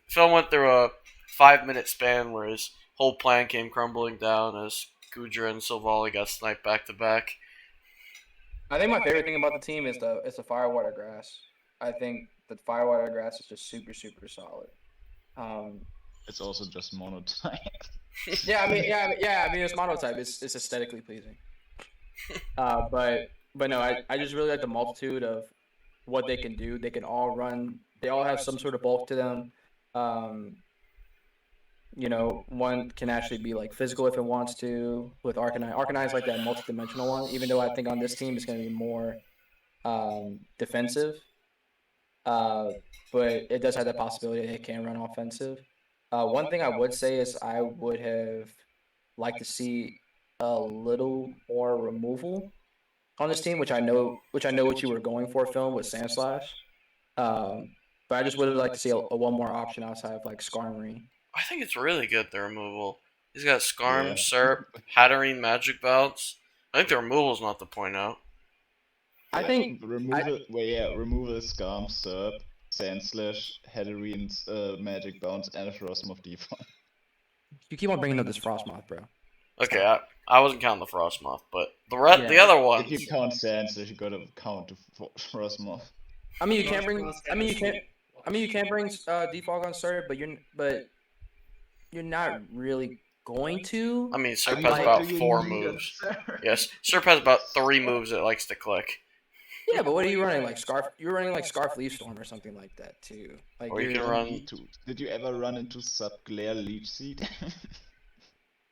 Phil went through a 5-minute span where his whole plan came crumbling down as Gudra and Silvally got sniped back to back. I think my favorite thing about the team is the Firewater Grass. I think the Firewater Grass is just super solid. It's also just monotype. Yeah, I mean it's monotype. It's aesthetically pleasing. But no, I just really like the multitude of what they can do. They can all run. They all have some sort of bulk to them. One can actually be like physical if it wants to. With Arcanine, Arcanine is like that multi-dimensional one. Even though I think on this team it's going to be more defensive, but it does have that possibility that it can run offensive. One thing I would say is I would have liked to see a little more removal on this team, which I know what you were going for, film with Sandslash. But I just would have liked to see a one more option outside of like Skarmory. I think it's really good, the removal. He's got Skarm, Yeah. Serp, Hatterene, Magic Bounce. I think the removal's not to point out. I think remove Skarm, Serp, Sandslash, Hatterene's Magic Bounce, and Frostmoth default. you keep on bringing up this Frostmoth, bro. Okay, I wasn't counting the Frostmoth, but the other ones. If you count Sandslash, you gotta count the Frostmoth. I mean, you can't bring defog on Serp, but you're not really going to. I mean, Serp What has about do you 4 need moves. on Serp? Yes, Serp has about 3 moves it likes to click. Yeah, but what are you running like Scarf? You're running like Scarf Leaf Storm or something like that too. Like Or you you're can run- Need to. Did you ever run into Subglare Leech Seed?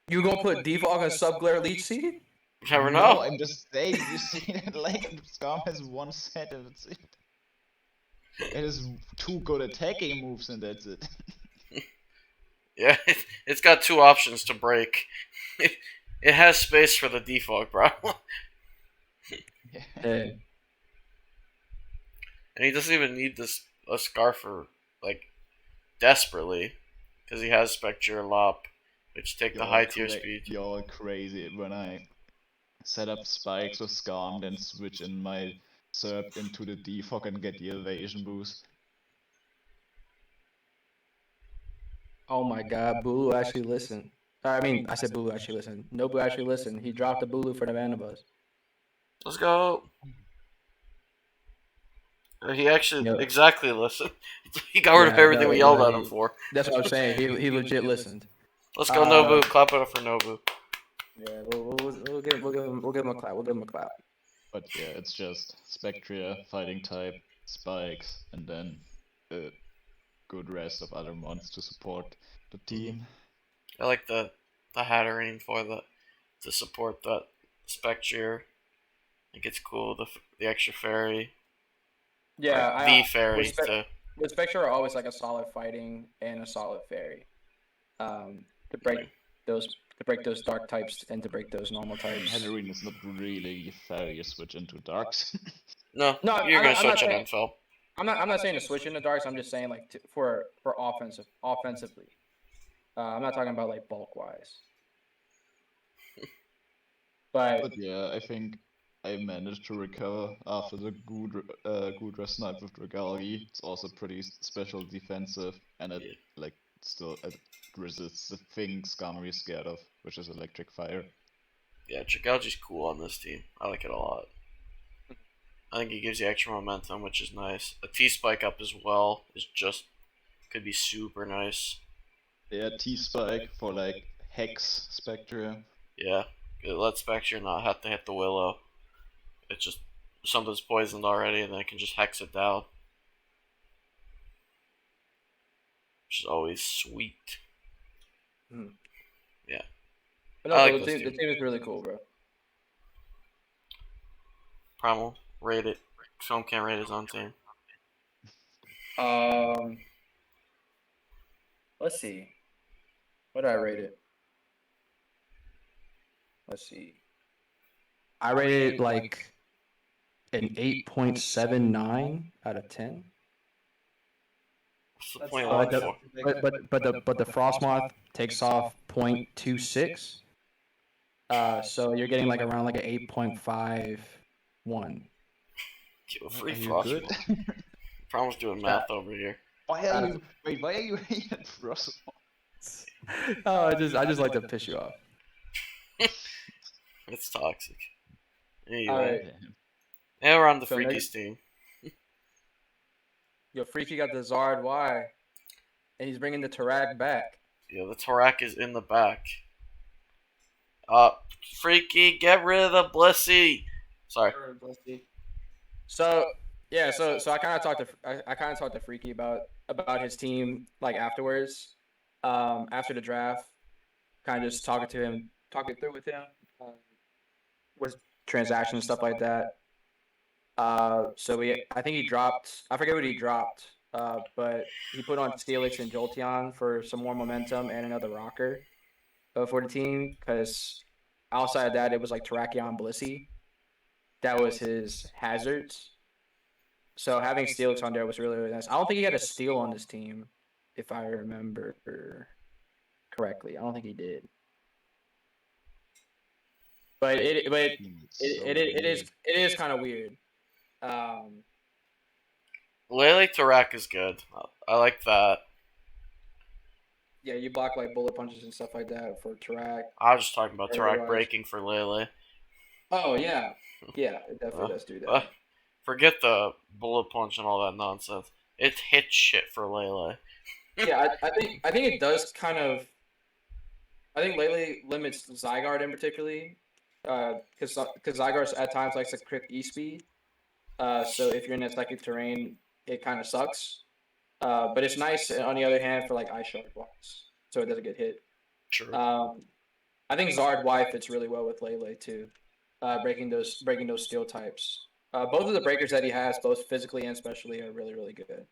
you gonna put defog on Subglare Leech Seed? You never No, know. I'm just saying, you see that like Skarm has one set and that's it. It has 2 good attacking moves and that's it. Yeah, it's got 2 options to break. It has space for the defog problem. Yeah. And he doesn't even need a Scarf for, like, desperately. Because he has Spectre, Lop, which take the high tier speed. You're crazy. When I set up spikes with Skarm, then switch in my Serp into the defog and get the evasion boost. Oh my God, Boo! Actually, listen. I mean, I said Bulu actually listened. Nobu actually listened. He dropped the Bulu for the Vanabus. Let's go. He actually Yep. exactly listened. He got rid of everything we yelled at him for. That's what I'm saying. He legit listened. Let's go, Nobu. Clap it up for Nobu. Yeah, we'll give him a clap. We'll give him a clap. But yeah, it's just Spectria, fighting type, spikes, and then a good rest of other mons to support the team. I like the Hatterene for to support that Spectre. I think it's cool. The extra fairy. Yeah, the fairy to with Spectre are always like a solid fighting and a solid fairy. To break those dark types and to break those normal types. Hatterene is not really fair. You switch into darks. no, No, you're gonna switch on saying, info. I'm not saying to switch into darks. I'm just saying like for offensively. I'm not talking about like bulk wise. But yeah, I think I managed to recover after the Gudra snipe with Dragalgi. It's also pretty special defensive, and it still resists the thing Skarmory is scared of, which is electric fire. Yeah, Dragalgi's cool on this team. I like it a lot. I think he gives you extra momentum, which is nice. A T-Spike up as well could be super nice. Yeah, T-Spike for like Hex Spectre. Yeah, it lets Spectre not have to hit the Willow. It's just something's poisoned already, and then it can just hex it down. Which is always sweet. Yeah. But no, I like the team is really cool, bro. Primal, rate it. Film can't rate his own team. Let's see. What did I rate it? Let's see. I rated it like an 8.79 out of 10. What's the point one for? But the Frostmoth takes off 0.26. So you're getting like around like an 8.51. Free Frostmoth. Primal's doing math over here. Why are you hating Frostmoth? Oh, I just like to piss you off. It's toxic. Anyway. Alright. And we're on the Freaky's team. Yo, Freaky got the Zard Y. And he's bringing the Tarak back. Yeah, the Tarak is in the back. Freaky, get rid of the Blissey. Sorry. So yeah, so I kind of talked to Freaky about his team like afterwards, after the draft, kind of just talking through with him, with transactions and stuff like that. So I think he dropped. I forget what he dropped. But he put on Steelix and Jolteon for some more momentum and another rocker for the team, because outside of that, it was like Terrakion Blissey. That was his hazards. So having Steelix on there was really, really nice. I don't think he had a steal on this team, if I remember correctly. I don't think he did. But it is kind of weird. Lele Tarak is good. I like that. Yeah, you block like bullet punches and stuff like that for Tarak. I was just talking about Tarak breaking for Lele. Oh yeah, it definitely does do that. Forget the bullet punch and all that nonsense. It hits shit for Lele. Yeah, I think it does kind of. I think Lele limits Zygarde in particularly, because Zygarde at times likes to crit E-speed. So if you're in that psychic terrain, it kind of sucks. But it's nice on the other hand for like Ice Shard blocks, so it doesn't get hit. True. I think Zard Y fits really well with Lele too, breaking those steel types. Both of the breakers that he has, both physically and specially, are really, really good.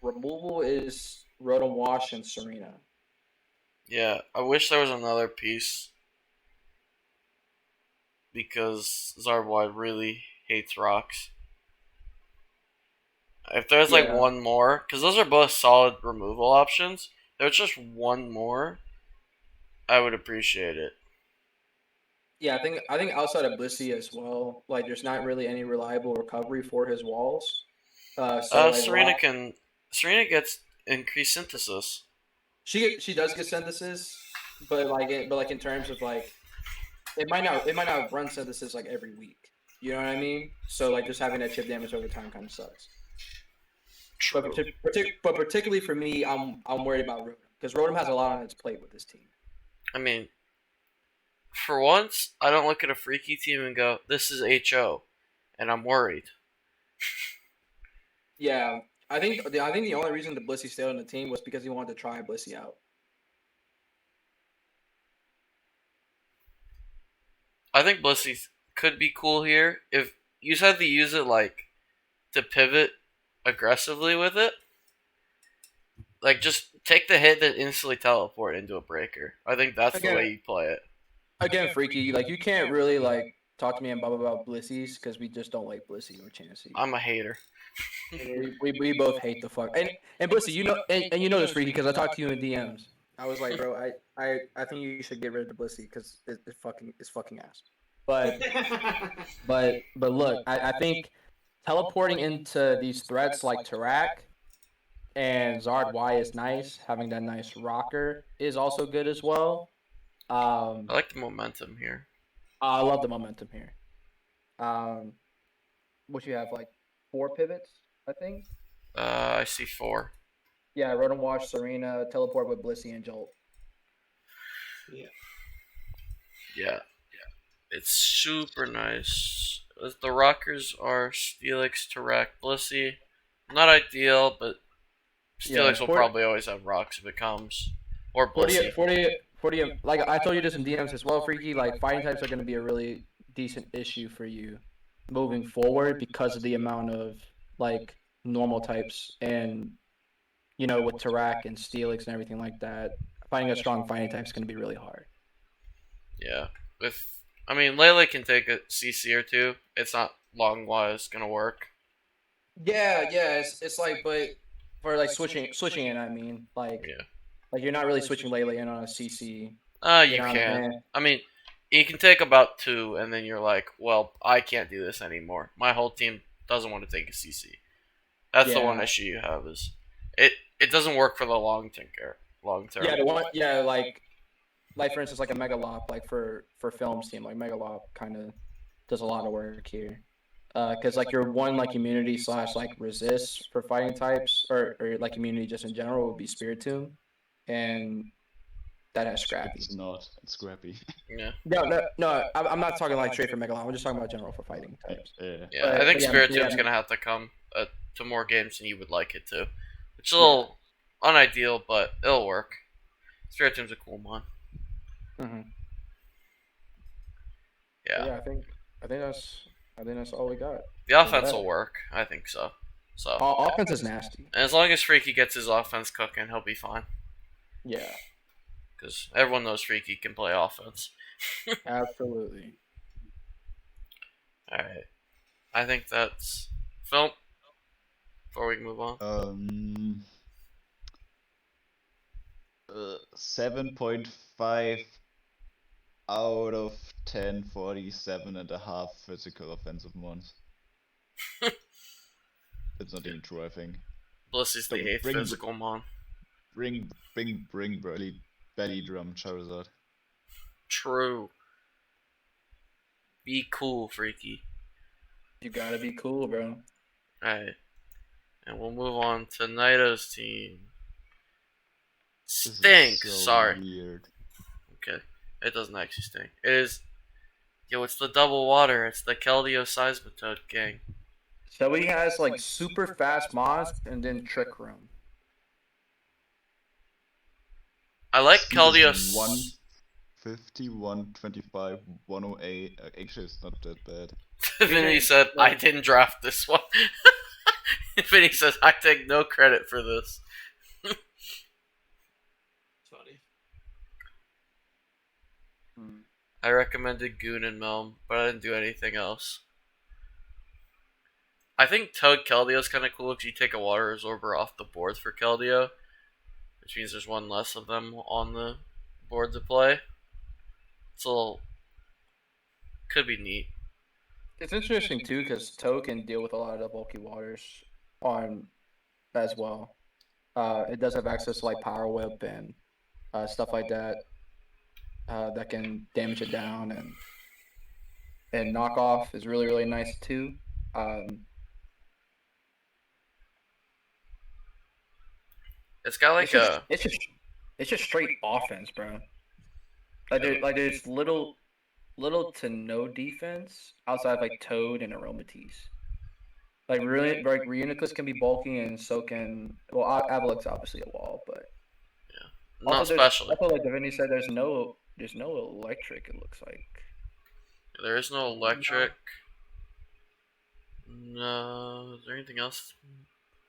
Removal is Rotom Wash and Serena. Yeah, I wish there was another piece, because Zarbwide really hates rocks. If there's like one more, because those are both solid removal options, there's just one more, I would appreciate it. Yeah, I think outside of Blissey as well, like there's not really any reliable recovery for his walls. So like Serena gets increased synthesis. She does get synthesis, but like in terms of like it might not run synthesis like every week. You know what I mean? So like just having that chip damage over time kind of sucks. But True. but particularly for me, I'm worried about Rotom because Rotom has a lot on its plate with this team. I mean, for once, I don't look at a freaky team and go, "This is HO," and I'm worried. Yeah, I think the only reason the Blissey stayed on the team was because he wanted to try Blissey out. I think Blissey could be cool here if you just have to use it like to pivot aggressively with it. Like just take the hit that instantly teleport into a breaker. I think that's the Again- way you play it. Again, freaky, like you can't really like talk to me and Bubba about Blissies because we just don't like Blissey or Chansey. I'm a hater. We both hate the fuck and Blissey, you know, and you know this freaky because I talked to you in DMs. I was like, bro, I think you should get rid of the Blissey because it's fucking ass. But look, I think teleporting into these threats like Tarak and Zard Y is nice. Having that nice rocker is also good as well. I like the momentum here. I love the momentum here. What you have like 4 pivots, I think. I see 4. Yeah, Rotom Wash, Serena, teleport with Blissey and Jolt. Yeah. It's super nice. The rockers are Steelix, Tarak, Blissey. Not ideal, but Steelix will probably always have rocks if it comes. Or Blissey. 40, like I told you this in DMs as well, Freaky, like fighting types are going to be a really decent issue for you moving forward because of the amount of like normal types and you know with Tarak and Steelix and everything like that, finding a strong fighting type is going to be really hard. Yeah. I mean, Lele can take a CC or 2. It's not long-wise gonna work. Yeah, it's like, but for like switching in, I mean, like you're not really switching Lele in on a CC. You can. I mean, you can take about 2, and then you're like, well, I can't do this anymore. My whole team doesn't want to take a CC. That's the one issue you have is it doesn't work for the long term. Yeah, the one, yeah, like for instance, like a Megalop, like for Film's team, like Megalop kind of does a lot of work here. Because like your one like immunity / like resist for fighting types or like immunity just in general would be Spiritomb, and that has Scrappy. It's not. It's Scrappy. Yeah. No. I'm not talking like straight for Megalop. I'm just talking about general for fighting types. Yeah, I think Spiritomb's gonna have to come to more games than you would like it to. It's a little unideal, but it'll work. Spiritomb's a cool mon. Mm-hmm. Yeah. I think that's all we got. The offense will work. I think so. Offense is nasty. And as long as Freaky gets his offense cooking, he'll be fine. Yeah. Because everyone knows Freaky can play offense. Absolutely. Alright. I think that's Phil. Before we can move on. 7.5 out of 10, 47.5 physical offensive mons. It's not even true, I think. Blissey's the 8th physical mon. Bring belly drum Charizard. True. Be cool, Freaky. You gotta be cool, bro. Alright. And we'll move on to Naito's team. Stink. So Sorry. Weird. Okay. It doesn't actually stink. It is. Yo, it's the double water. It's the Keldeo Seismitoad gang. So he has like super fast Mons and then Trick Room. I like Speed Keldeo. is 150, 125, 108. Actually, it's not that bad. Vinny said, I didn't draft this one. Vinny says, I take no credit for this. Funny. I recommended Goon and Melm, but I didn't do anything else. I think Toad Keldeo is kind of cool if you take a water absorber off the board for Keldeo, which means there's one less of them on the board to play. It's a little. Could be neat. It's interesting too because Toad can deal with a lot of the bulky waters on as well. It does have access to like Power Whip and stuff like that that can damage it down, and knockoff is really nice too. Um, It's got it's like just a it's just it's just straight offense, bro. There's little to no defense outside of like Toad and Aromatisse. Like Reuniclus can be bulky and so can Avalok's obviously a wall, but not especially. also like Divinity said there's no electric, it looks like. There is no electric. No, is there anything else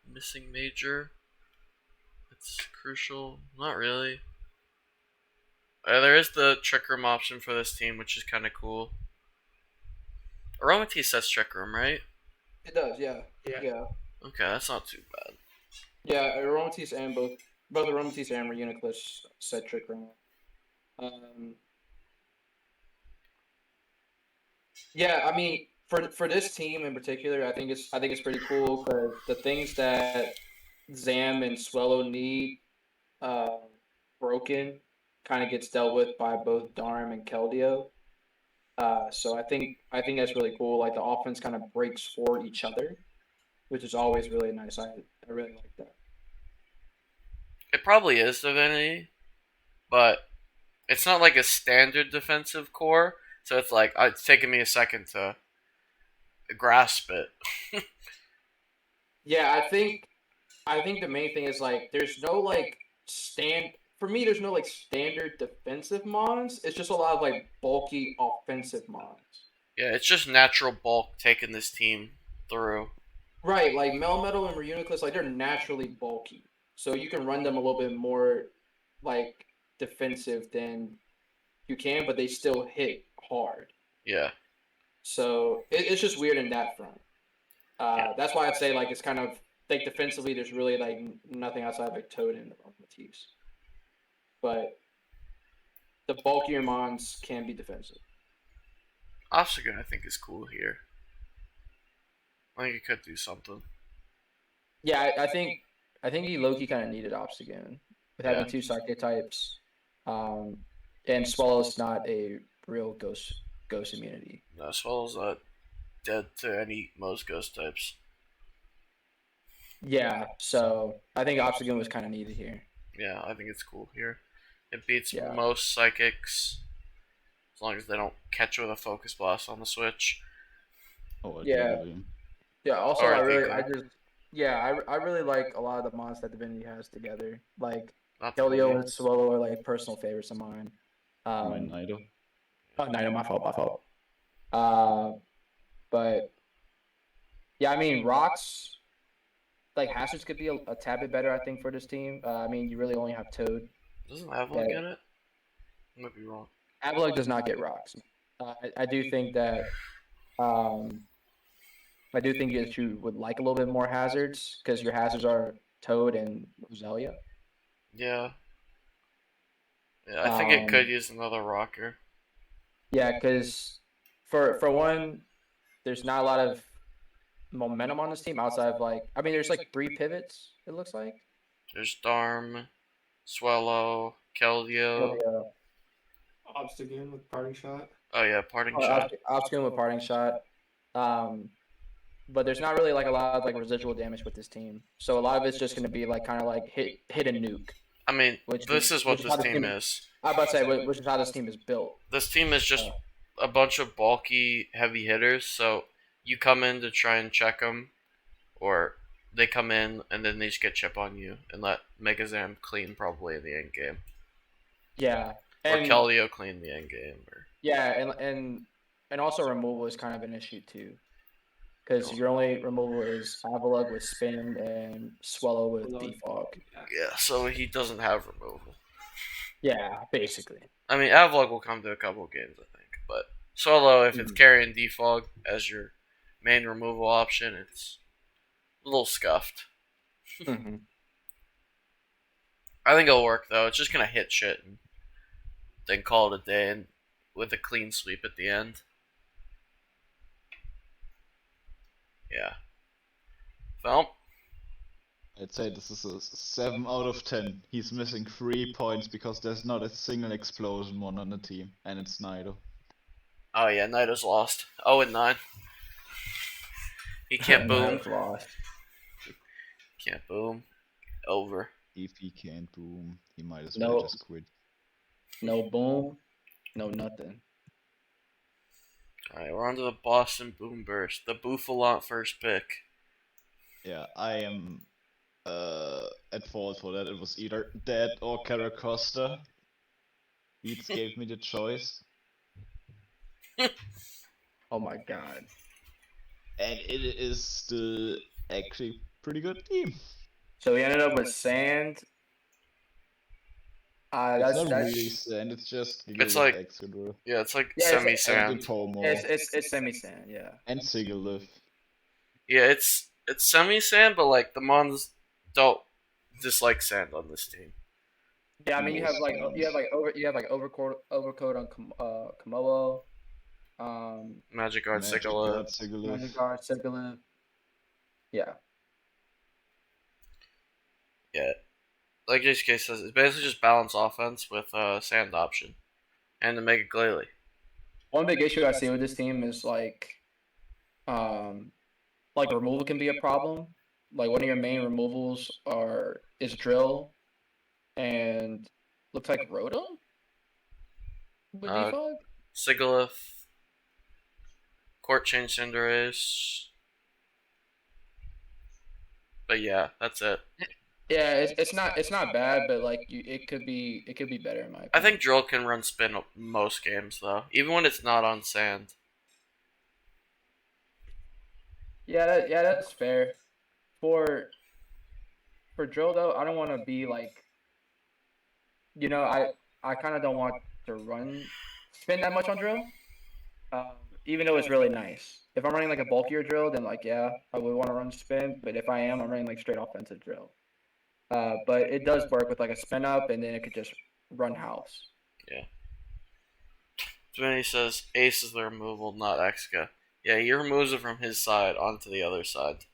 missing major? It's crucial. Not really. There is the Trick Room option for this team, which is kind of cool. Aromatisse says Trick Room, right? It does, yeah. Yeah. Yeah. Okay, that's not too bad. Yeah, Aromatisse and both Aromatisse and Reuniclus said Trick Room. Yeah, I mean, for this team in particular, I think it's pretty cool because the things that Zam and Swellow need uh, broken kind of gets dealt with by both Darm and Keldeo. So I think that's really cool. Like the offense kind of breaks for each other, which is always really nice. I really like that. It probably is Divinity, but it's not like a standard defensive core, so it's like it's taken me a second to grasp it. Yeah, I think the main thing is like there's no like stand for me. There's no like standard defensive mons. It's just a lot of like bulky offensive mons. Yeah, it's just natural bulk taking this team through. Right, like Melmetal and Reuniclus, like they're naturally bulky, so you can run them a little bit more like defensive than you can, but they still hit hard. Yeah. So it's just weird in that front. Yeah. That's why I'd say like it's kind of like defensively, there's really like nothing outside of like Toad and Matisse. But the bulkier mons can be defensive. Obstagoon, I think, is cool here. I think it could do something. Yeah, I think he Loki kind of needed Obstagoon with having Yeah. two Psychic types, um, and Swallow's not a real ghost immunity. No, Swallow's not dead to any most ghost types. Yeah, so I think Obstagoon was kind of needed here. Yeah, I think it's cool here. It beats Yeah. most psychics as long as they don't catch with a focus blast on the switch. Or a Yeah, Deagle Beam. yeah. Also, Or a I really like a lot of the mons that Divinity has together. Like Not Keldeo Divinity. and Swallow are like personal favorites of mine. My Nido. Oh, no, my fault. Uh, but yeah, I mean, rocks like hazards could be a tad bit better, I think, for this team. I mean, you really only have Toad. Doesn't Avalon get it? I might be wrong. Avalok does not get rocks. I do think that um, I do think that you would like a little bit more hazards because your hazards are Toad and Roselia. Yeah. Yeah, I think it could Um, use another rocker. yeah, because for one, there's not a lot of momentum on this team outside of like I mean, there's like three pivots. It looks like. There's Darm, Swallow, Keldeo. Keldeo. Obstagoon with parting shot. Oh yeah, parting shot. Obstagoon with parting shot. Um, but there's not really like a lot of like residual damage with this team. So a lot of it's just going to be like kind of like hit and nuke, I mean, this is what which is how this this team team. is. I was about to say which is how this team is built. This team is just a bunch of bulky, heavy hitters. So you come in to try and check them, or they come in and then they just get chip on you and let Megazam clean probably in the end game, Yeah, or and Keldeo clean the end game, or yeah, and also removal is kind of an issue too, because your only removal is Avalug with spin and Swallow with defog. yeah. So he doesn't have removal. Yeah, basically. I mean, Avlog will come to a couple of games, I think, but solo, if it's carrying defog as your main removal option, it's a little scuffed. Mm-hmm. I think it'll work though. It's just gonna hit shit and then call it a day, and with a clean sweep at the end. Yeah. Well, I'd say this is a 7 out of 10. He's missing 3 points because there's not a single explosion one on the team, and it's Nido. Oh yeah, Nido's lost. 0-9. He can't boom. Nido's lost. Can't boom. Over. If he can't boom, he might as No. well just quit. No boom. No nothing. Alright, we're on to the Boston Boom Burst. The Buffalont first pick. Yeah, I am at fault for that. It was either that or Caracosta. Beats gave me the choice. Oh my god. And it is still actually pretty good team. So we ended up with Sand. It's not That's really Sand, it's just It's like- Excadrill. Yeah, it's like Yeah, it's- And semi-sand. Pomo. it's semi-sand, yeah. And Sigalith. Yeah, it's semi-sand, but like the Mons don't dislike sand on this team. Yeah, I mean you have like overcoat on Komodo, Magic Guard, Magic Sigala. Guard, Sigalith. Magic Guard, Sigilin. Yeah. Yeah. Like JCK says, it's basically just balance offense with sand option. And the Mega Glalie. One big issue I see with this team is like removal can be a problem. Like one of your main removals is Drill and looks like Rotom with Defog. Sigalith. Court Chain Cinderace. But yeah, that's it. Yeah, it's not bad, but like it could be better in my opinion. I think Drill can run spin most games though, even when it's not on sand. Yeah, that's fair. For Drill though, I don't want to be like, I kind of don't want to run spin that much on Drill. Even though it's really nice. If I'm running like a bulkier Drill, then like yeah, I would want to run spin. But if I'm running like straight offensive Drill. But it does work with like a spin up, and then it could just run house. Yeah. Vinny says Ace is the removal, not Exca. Yeah, he removes it from his side onto the other side.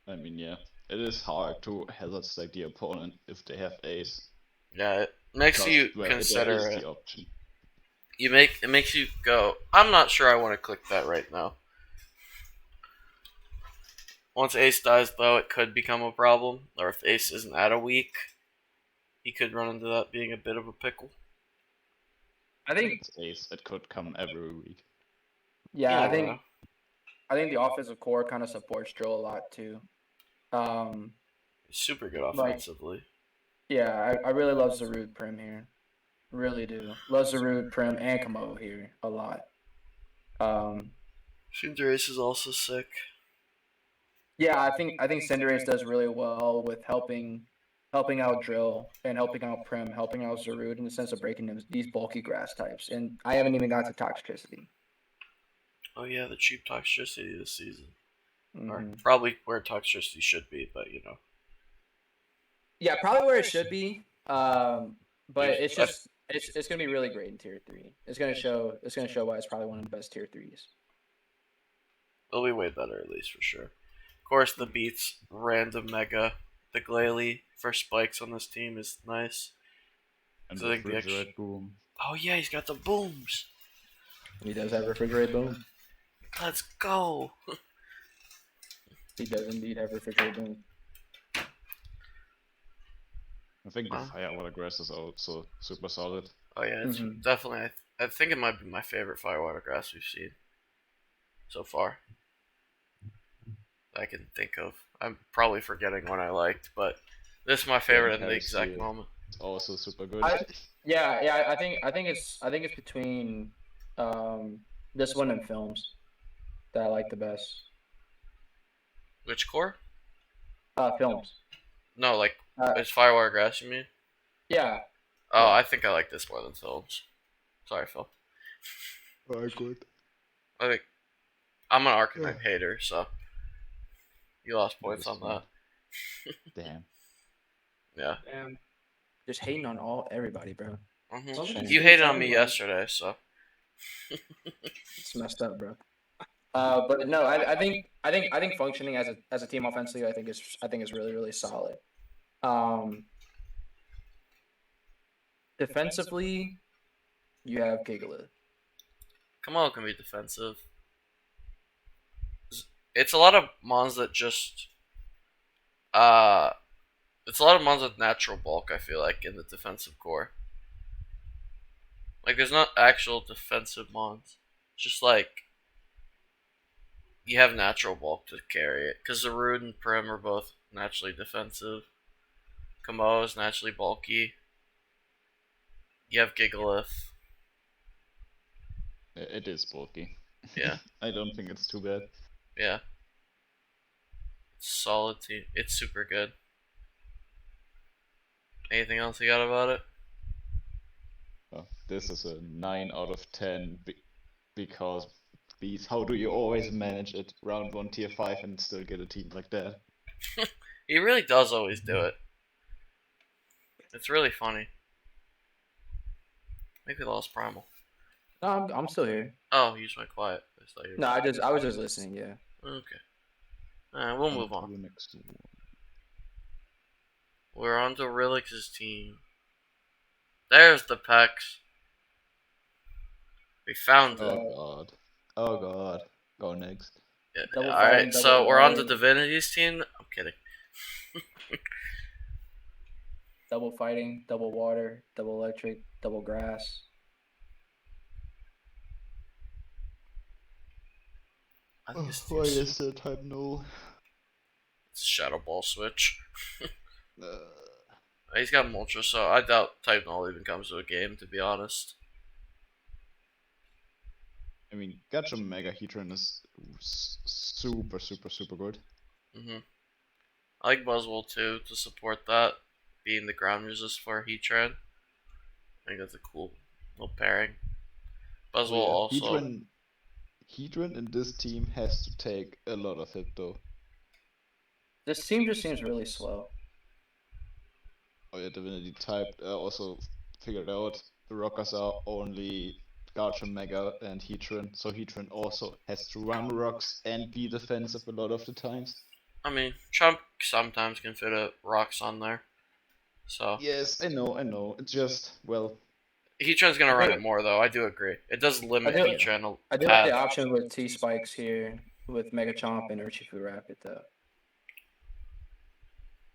I mean, yeah. It is hard to hazard stack the opponent if they have ace. Yeah, it makes you Because, well, consider there is it. the option. It makes you go, I'm not sure I want to click that right now. Once Ace dies, though, it could become a problem. Or if Ace isn't at a week, he could run into that being a bit of a pickle. I think It's ace. It could come every week. yeah, Yeah. I think the offensive core kind of supports Drill a lot too. Super good offensively. Yeah, I really love Zarude Prim here. Really do. Love Zarude, Prim, and Komodo here a lot. Cinderace is also sick. Yeah, I think Cinderace does really well with helping out Drill and helping out Prim, helping out Zarude in the sense of breaking these bulky grass types. And I haven't even got to Toxicity. Oh yeah, the cheap Toxicity this season. Or Mhm. probably where Toxicity should be, but you know. Yeah, probably where it should be. But Yeah, it's just it's gonna be really great in tier 3. It's gonna show why it's probably one of the best tier 3s. It'll be way better at least for sure. Of course, the beats random mega. The Glalie for spikes on this team is nice. And So I think the refrigerate boom. Oh yeah, he's got the booms. He does have refrigerated boom. Let's go. He does indeed have refrigerated boom. I think the Wow. Firewater Grass is also super solid. Oh yeah, it's Mhm. definitely. I think it might be my favorite firewater grass we've seen so far. I can think of. I'm probably forgetting one I liked, but this is my favorite in the Harry's exact Shield. moment. It's also super good. Yeah. I think it's between this one and films that I like the best. Which core? Films. No, like Uh, it's firewater grass. You mean? Yeah. Oh, Yeah. I think I like this more than films. Sorry, Phil. Very good. I think I'm an Arcanine hater, so you lost points on that. Damn. Yeah. And Just hating on everybody, bro. Mhm. Something You seems hated on me like- yesterday, so It's messed up, bro. But no, I think functioning as a team offensively, I think is really really solid. Um, Defensively, you have Gigalith. Kamal can be defensive. It's a lot of mons that just uh it's a lot of mons with natural bulk, I feel like, in the defensive core. Like there's not actual defensive mons. It's just like you have natural bulk to carry it. Because Zarude and Prim are both naturally defensive. Kamo is naturally bulky. You have Gigalith. It is bulky. Yeah. I don't think it's too bad. Yeah. Solid team. It's super good. Anything else you got about it? This is a 9 out of 10 because please, how do you always manage it round 1 tier 5 and still get a team like that? He really does always do it. It's really funny. Maybe lost Primal. No, I'm still here. Oh, you just went quiet. I thought you were... No, I was just listening. Yeah. Okay. Alright, we'll move to on. the next one. We're on to Relix's team. There's the Pex. We found it. Oh god. Oh god. Go next. Yeah. Double Alright, fighting, so double we're on to water. Divinity's team. I'm kidding. Double fighting, double water, double electric, double grass. I think his Why team's... is the type null? It's a Shadow Ball switch. Uh, He's got Moltres, so I doubt Type Null even comes to a game, to be honest. I mean, Gacha Mega Heatran is super, super, super good. I like Buzzwole too, to support that, being the ground resist for Heatran. I think that's a cool little pairing. Buzzwole also... Heatran in this team has to take a lot of hit though. This team just seems really slow. Oh yeah, Divinity type also figured out the rockers are only Gacha Mega and Heatran, so Heatran also has to run rocks and be defensive a lot of the times. I mean, Trump sometimes can fit a rocks on there. So Yes, I know. It's just, well, Heatran's gonna run it more though, I do agree. It does limit Heatran I a do like the path. option with T Spikes here with Mega Chomp and Urshifu Rapid though.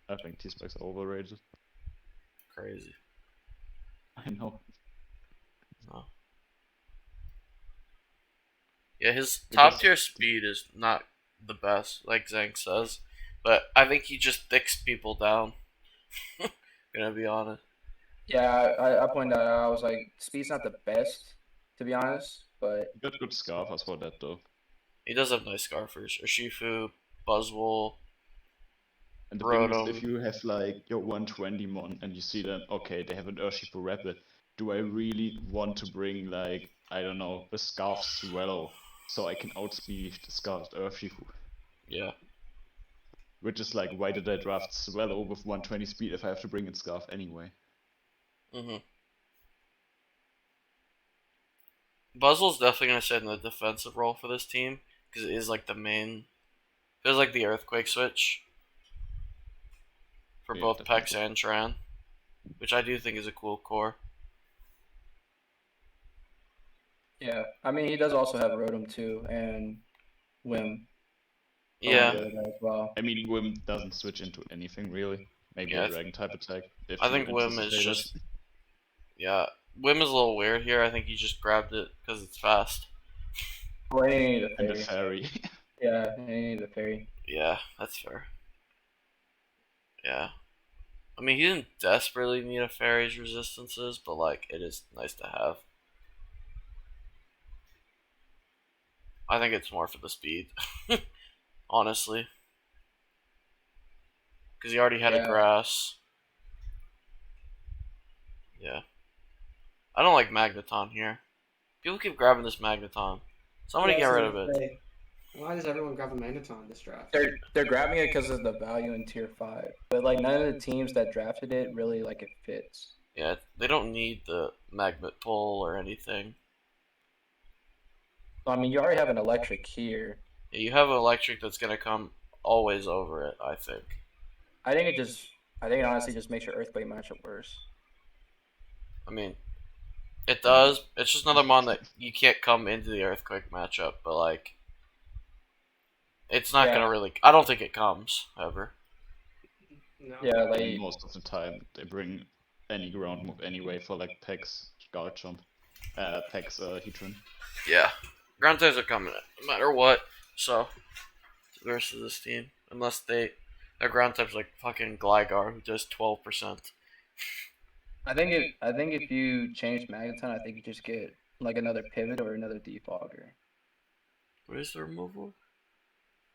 I think T-Specs are overrated. Crazy. I know. Oh. Yeah, his top tier speed is not the best, like Zank says, but I think he just thicks people down. Gonna be honest. Yeah, I pointed that out. I was like, speed's not the best, to be honest, but He got good Scarfers for that though. He does have nice Scarfers. Urshifu, Buzzwole, And the thing is, Rotom. if you have like your 120 mon and you see them, okay, they have an Urshifu Rapid, do I really want to bring like, I don't know, a Scarf Swallow so I can outspeed the Scarfed Urshifu? Yeah. Which is like, why did I draft Swallow with 120 speed if I have to bring in Scarf anyway? Buzzwole's definitely gonna sit in the defensive role for this team because it is like the main. Feels like the Earthquake switch for Yeah, both Pex definitely. and Tran, which I do think is a cool core. yeah. I mean, he does also have Rotom too and Whim. Yeah. As well. I mean, Wim doesn't switch into anything really. Maybe Yeah, a Dragon type attack if I you think Whim is anticipate it. just. Yeah, Whim is a little weird here. I think he just grabbed it because it's fast. Well, he needed a And the fairy. fairy. Yeah, he needed a fairy. Yeah, that's fair. Yeah. I mean, he didn't desperately need a fairy's resistances, but like, it is nice to have. I think it's more for the speed, honestly. Because he already had a grass. Yeah. I don't like Magneton here. People keep grabbing this Magneton. Somebody Yeah, get so rid of it. say, why does everyone grab a Magneton this draft? They're grabbing it because of the value in tier 5, but like none of the teams that drafted it really like it fits. Yeah, they don't need the magnet pull or anything. I mean, you already have an electric here. Yeah, you have an electric that's gonna come always over it. I think. I think it just, I think it honestly just makes your earthquake matchup worse. I mean, it does. It's just another mon that you can't come into the earthquake matchup, but like, it's not Yeah. gonna really. I don't think it comes ever. No. Yeah, I mean, like most of the time they bring any ground move anyway for like Pex, guard jump, Pex, Heatran. Yeah, ground types are coming no matter what. So versus this team, unless their ground types like fucking Gligar who does 12%. I think if you change Magneton, I think you just get like another pivot or another defogger. What is the removal?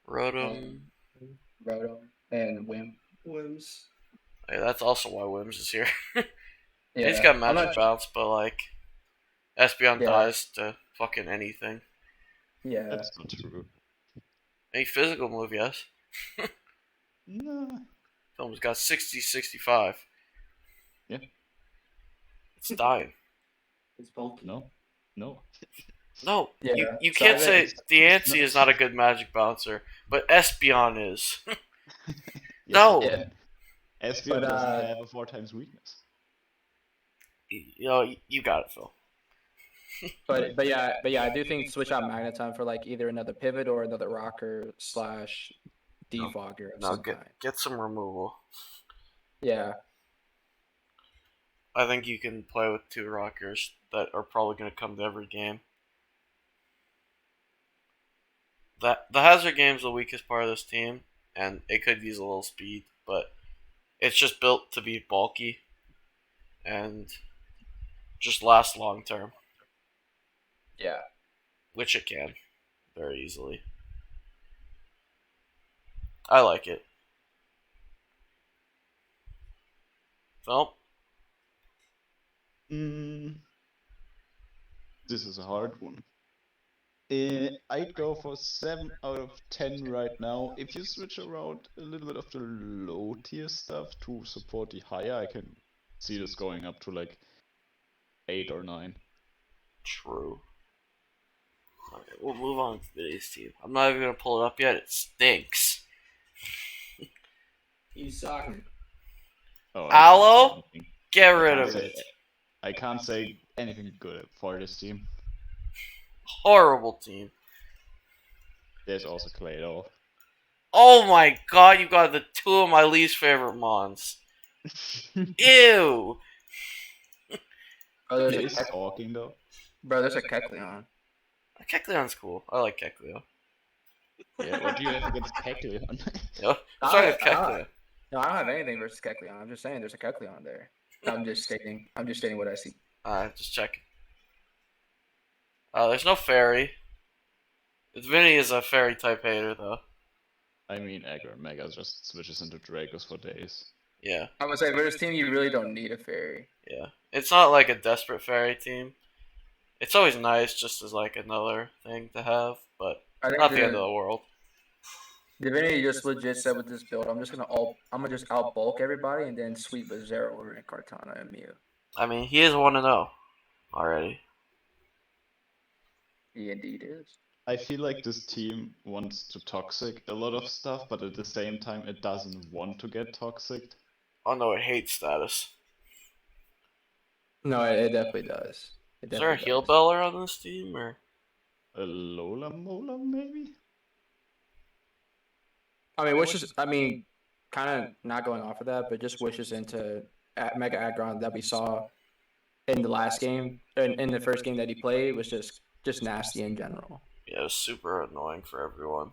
Rotom. Rotom and Wim. Whims. Hey, that's also why Wims is here. Yeah, He's got I'm magic not. bounce, but like Espeon Yeah. dies to fucking anything. Yeah, That's not true. Any physical move, yes. Nah. Film's got 60, 65. Yeah. It's dying. It's bulky. No. No. No, Yeah, you so can't I say think Deancey is not a good magic bouncer, but Espeon is. Yes, No. Yeah. Espeon But, doesn't have a 4 times weakness. You know, you got it, Phil. but yeah, I do think switch out Magneton for like either another pivot or another rocker slash defogger of No, some kind. get some removal. Yeah, I think you can play with 2 rockers that are probably going to come to every game. The hazard game's the weakest part of this team, and it could use a little speed, but it's just built to be bulky and just last long term, yeah. which it can very easily. I like it. Phil? This is a hard one. I'd go for 7 out of 10 right now. If you switch around a little bit of the low tier stuff to support the higher, I can see this going up to like 8 or 9. True. Okay, we'll move on to today's team. I'm not even going to pull it up yet. It stinks. You suck. Oh, Aloe? Get I rid can't of say- it. I can't say anything good for this team. Horrible team. There's also Clado. Oh my god, you got the 2 of my least favorite mons. Ew. Oh, He there's is a talking though. bro. There's a Kecleon. Kecleon's cool. I like Kecleon. Yeah, what do you have against Kecleon? Yo, sorry with Kecleon. No, I don't have anything versus Kecleon. I'm just saying there's a Kecleon there. I'm just stating what I see. Just check. There's no fairy. Vinny is a fairy type hater though. I mean, Aggro Mega just switches into Dracos for days. Yeah, I'm gonna say for this team, you really don't need a fairy. yeah. It's not like a desperate fairy team. It's always nice just as like another thing to have, but I think not the end of the world. Divinity just legit said with this build, I'm gonna just out bulk everybody and then sweep a Zero over in Cartana and Mew. I mean, he is 1-0 already. He indeed is. I feel like this team wants to toxic a lot of stuff, but at the same time it doesn't want to get toxic. Oh no, it hates status. No, it definitely does. Is there a heal beller on this team or? A Lola Mola maybe? I mean, wishes. I mean, kind of not going off of that, but just wishes into Mega Aggron that we saw in the last game, in the first game that he played, was just nasty in general. Yeah, it was super annoying for everyone.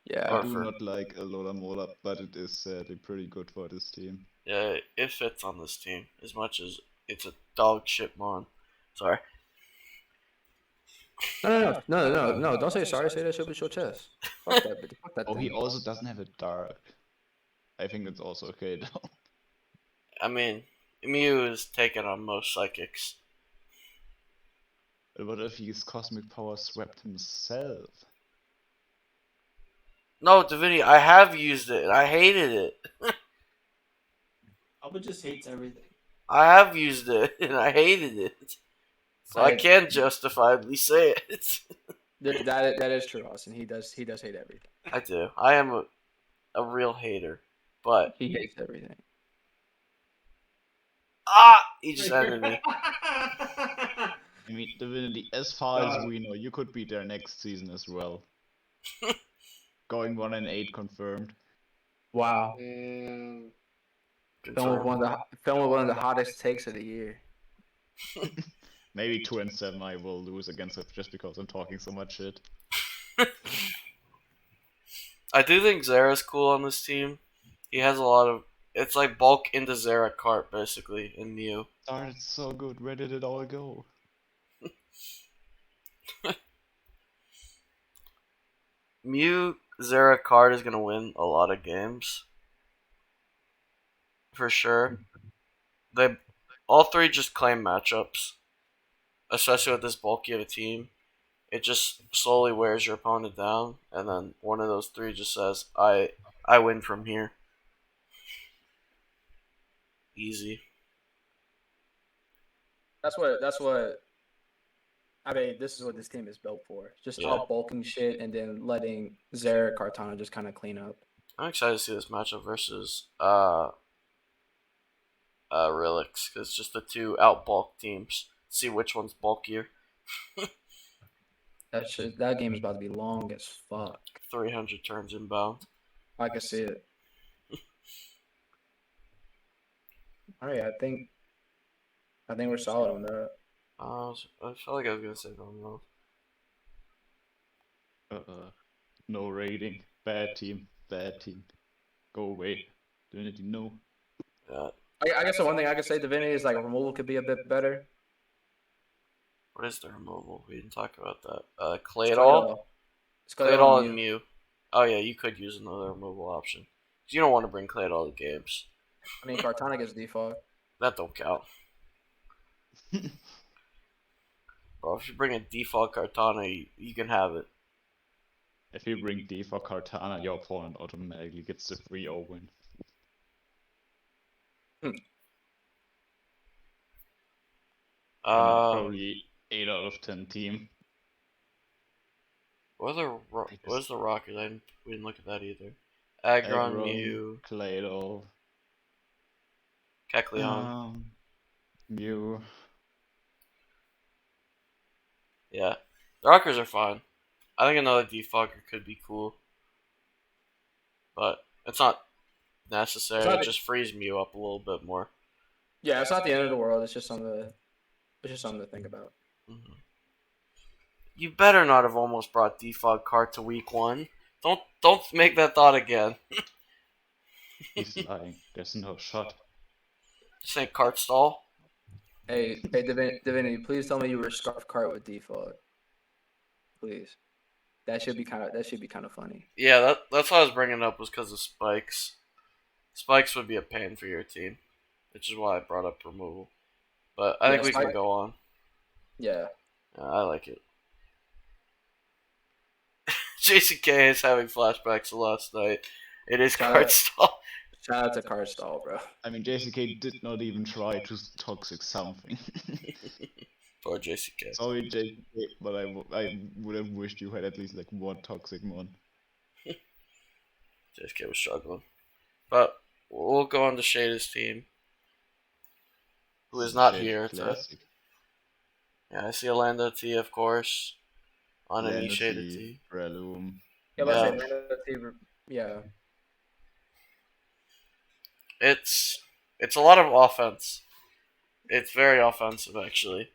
Yeah. I do not like a Lola Mola, but it is sadly pretty good for this team. Yeah, it fits on this team as much as it's a dog shit mon. Sorry. No. Don't say sorry. Say that shit with your chest. Fuck that bitch. Fuck that Oh, he thing. also doesn't have a dark. I think it's also okay though. I mean, Mew is taken on most psychics. But what if he's Cosmic Power swept himself? No, Divinity, I have used it and I hated it. Alba just hates everything. I have used it and I hated it. So I can justifiably say it. That is true, Austin. He does hate everything. I do. I am a real hater, but He hates everything. he just ended me. I mean, Divinity, as far as we know, you could be there next season as well. Going 1-8 confirmed. Wow. And Film Confirmed. with one of the hottest takes of the year. Maybe 2-7 I will lose against it just because I'm talking so much shit. I do think Zera's cool on this team. He has a lot of. It's like bulk into Zera cart basically in Mew. Started so good, where did it all go? Mew Zera card is gonna win a lot of games. For sure. They all three just claim matchups. Especially with this bulky of a team. It just slowly wears your opponent down, and then one of those three just says, I win from here. Easy. That's what I mean. This is what this team is built for. Just Yeah. outbulking shit and then letting Zera Cartana just kind of clean up. I'm excited to see this matchup versus Relix, because it's just the two outbulk teams. See which one's bulkier. That game is about to be long as fuck. 300 turns inbound. I can see it. All right, I think we're solid on that. I felt like I was gonna say something else. No rating. Bad team. Bad team. Go away. Divinity, no. Yeah. I guess the one thing I could say Divinity is like removal could be a bit better. What is the removal? We didn't talk about that. It's Claydol? It's Claydol and Mew. Oh yeah, you could use another removal option. 'Cause you don't want to bring Claydol to games. I mean, Cartana gets default. That don't count. Bro, if you bring a default Cartana, you can have it. If you bring D for Cartana, your opponent automatically gets the 3-0 win. Probably 8 out of 10 team. What is the Rockers? We didn't look at that either. Aggron, Mew, Claydol, Kecleon. Mew. Yeah. The Rockers are fine. I think another defogger could be cool. But it's not necessary. It just frees Mew up a little bit more. Yeah, it's not the end of the world. It's just something to think about. Mm-hmm. You better not have almost brought defog cart to week 1. Don't make that thought again. He's lying. There's no shot. This ain't cart stall. Hey, Divinity, please tell me you were Scarf Cart with default. Please. That should be kind of funny. Yeah, that's why I was bringing it up was because of spikes. Spikes would be a pain for your team, which is why I brought up removal. But I think we can go on. Yeah. I like it. JCK is having flashbacks of last night. It is cart stall. Shout out to cart stall, bro. I mean, JCK did not even try to toxic something. Poor JCK. Sorry, JCK, but I would have wished you had at least like one toxic mon. JCK was struggling. But we'll go on to Shada's team, who is not here. Yeah, I see Orlando T, of course. On a Shada T. Breloom. Yeah, let's say Orlando T. Yeah. It's a lot of offense. It's very offensive, actually.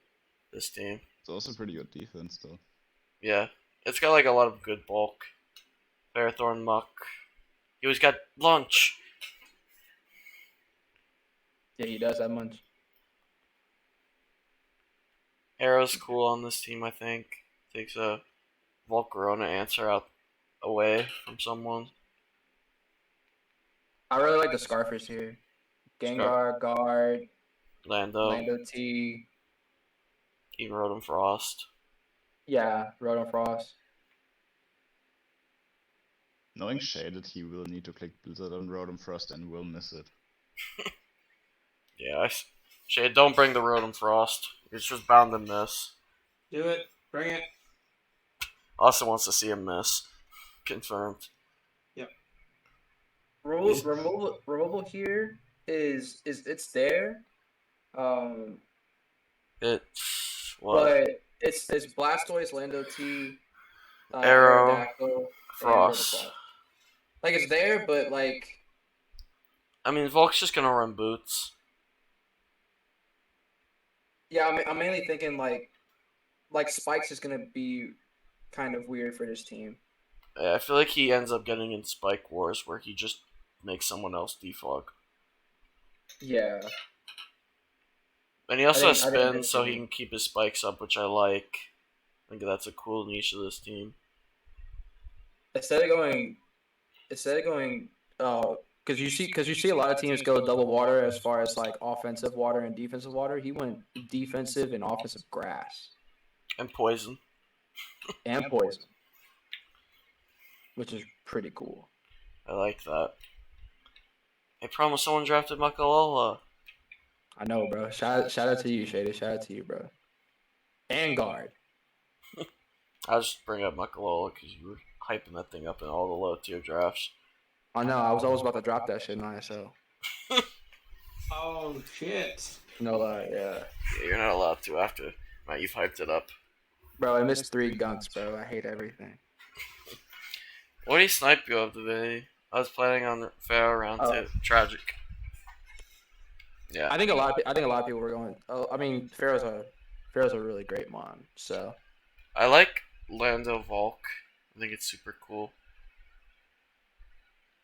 This team. It's also pretty good defense, though. Yeah, it's got like a lot of good bulk. Ferrothorn Muck. He always got lunch. Yeah, he does that much. Arrow's cool on this team, I think. Takes a Volcarona answer out away from someone. I really like the Scarfers here. Gengar, Guard, Lando T. Even Rotom Frost. Yeah, Rotom Frost. Knowing Shaded, he will need to click Blizzard on Rotom Frost and will miss it. Yeah, Shade, don't bring the Rotom Frost. It's just bound to miss. Do it. Bring it. Austin wants to see him miss. Confirmed. Removal here is it's there. It's what? But it's Blastoise, Lando T, Arrow, Aerodactyl, and River Frost. Frost. Like it's there, but like I mean, Volk's just gonna run boots. yeah, I'm mainly thinking like Spike's is gonna be kind of weird for this team. I feel like he ends up getting in Spike Wars where he just makes someone else defog. Yeah, And he also has I think spin, that's so he it. can keep his spikes up, which I like. I think that's a cool niche of this team. Instead of going, because you see a lot of teams go double water as far as like offensive water and defensive water. He went defensive and offensive grass And poison. and poison, which is pretty cool. I like that. I promise someone drafted Makalola. I know, bro. Shout out to you, Shady. Shout out to you, bro. And guard. I'll just bring up Makalola because you were hyping that thing up in all the low tier drafts. I know. I was always about to drop that shit in ISO. Oh shit. No lie, yeah. Yeah, you're not allowed to after you've hyped it up. Bro, I missed 3 gunks, bro. I hate everything. What did he snipe you of today? I was planning on fair round 2. Tragic. Yeah. I think a lot of people were going. I mean, Pharaoh's a really great mon. So I like Lando Volk. I think it's super cool.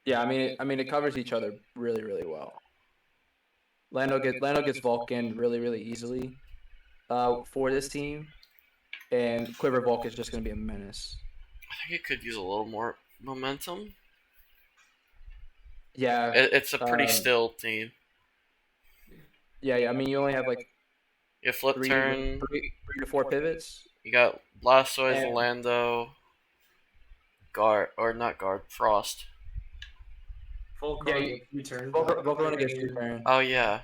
yeah, I mean, it covers each other really, really well. Lando gets Vulcan really easily, for this team, and Quiver Volk is just gonna be a menace. I think it could use a little more momentum. Yeah, It's a pretty still team. yeah. I mean, you only have like You flip turn. 3 to 4 pivots. You got Blastoise, And- Lando, Guard, or not Guard, Frost. Full Yeah, card U-turn. Volcarona gets U-turn. Oh yeah,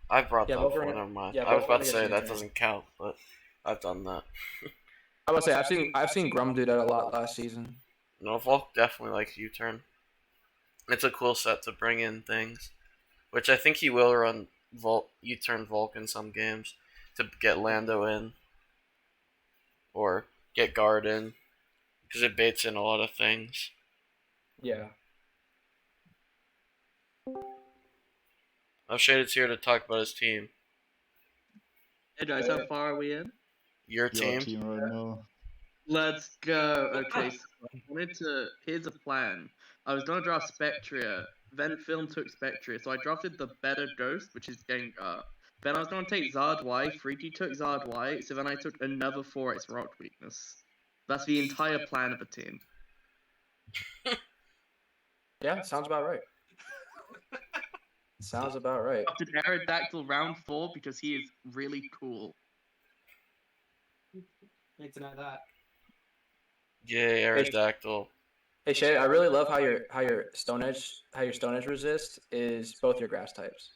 I brought Yeah, that before. Volcarona- Never mind. yeah, I was about to Volcarona say gets that U-turn. doesn't count, but I've done that. I would say I've seen Grum do that a lot last season. No, Volk definitely likes U-turn. It's a cool set to bring in things, which I think he will run U-turn Volk in some games to get Lando in or get Guard in because it baits in a lot of things. Yeah. Oh, Shaded's here to talk about his team. Hey guys, how far are we in? Your Your team? team right now. Let's go. Okay, so here's a plan. I was gonna draft Spectria, then Film took Spectria, so I drafted the better Ghost, which is Gengar. Then I was gonna take Zard Y, Freaky took Zard Y, so then I took another 4X Rock Weakness. That's the entire plan of a team. Yeah, sounds about right. Sounds about right. I drafted Aerodactyl round 4 because he is really cool. Need to know that. Yay, Aerodactyl. Hey Shay, I really love how your Stone Edge resist is both your grass types,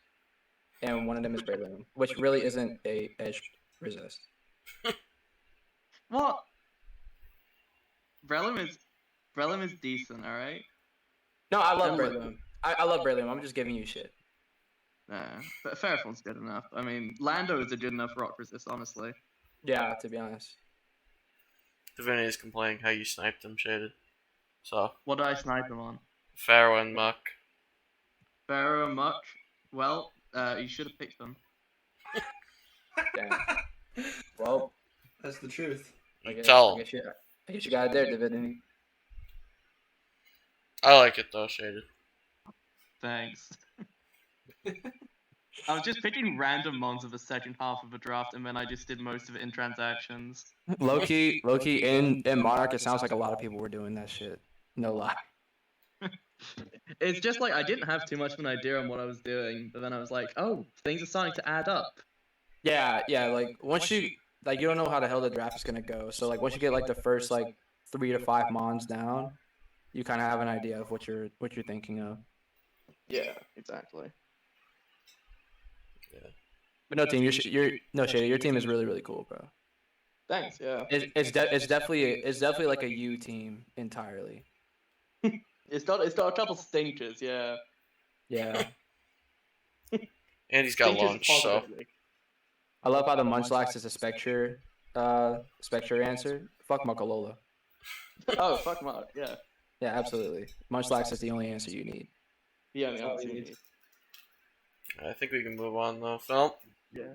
and one of them is Breloom, which really isn't a edge resist. What? Breloom is decent, alright? No, I love Then Breloom. I love Breloom. I'm just giving you shit. Nah, but Ferrothorn's good enough. I mean, Lando is a good enough rock resist, honestly. Yeah, to be honest. Divinity's complaining how you sniped him, Shaded. So, What did I snipe him on? Pharaoh and Muck. Pharaoh, Muck. Well, you should have picked them. Damn. Well, That's the truth. I guess, Tell I him. guess you got it there, Divinity. I like it though, Shaded. Thanks. I was just picking random mons of the second half of a draft, and then I just did most of it in transactions. Low key, in Monarch, it sounds like a lot of people were doing that shit. No lie. It's just like I didn't have too much of an idea on what I was doing, but then I was like, oh, things are starting to add up. Yeah, like once you you don't know how the hell the draft is gonna go. So like once you get like the first like 3 to 5 mons down, you kind of have an idea of what you're thinking of. Yeah, exactly. But no team, you're no Shady. Your team is really cool, bro. Thanks. Yeah. It's definitely like a U team entirely. It's got a couple stinkers. Yeah. Yeah. And he's got Stinkers launch, so positively. I love how the Munchlax is a Spectre answer. Fuck Muckalola. Oh fuck Mark. Yeah. Yeah, absolutely. Munchlax is the only answer you need. The only all answer we you need. need. I think we can move on though. Phil? Yeah.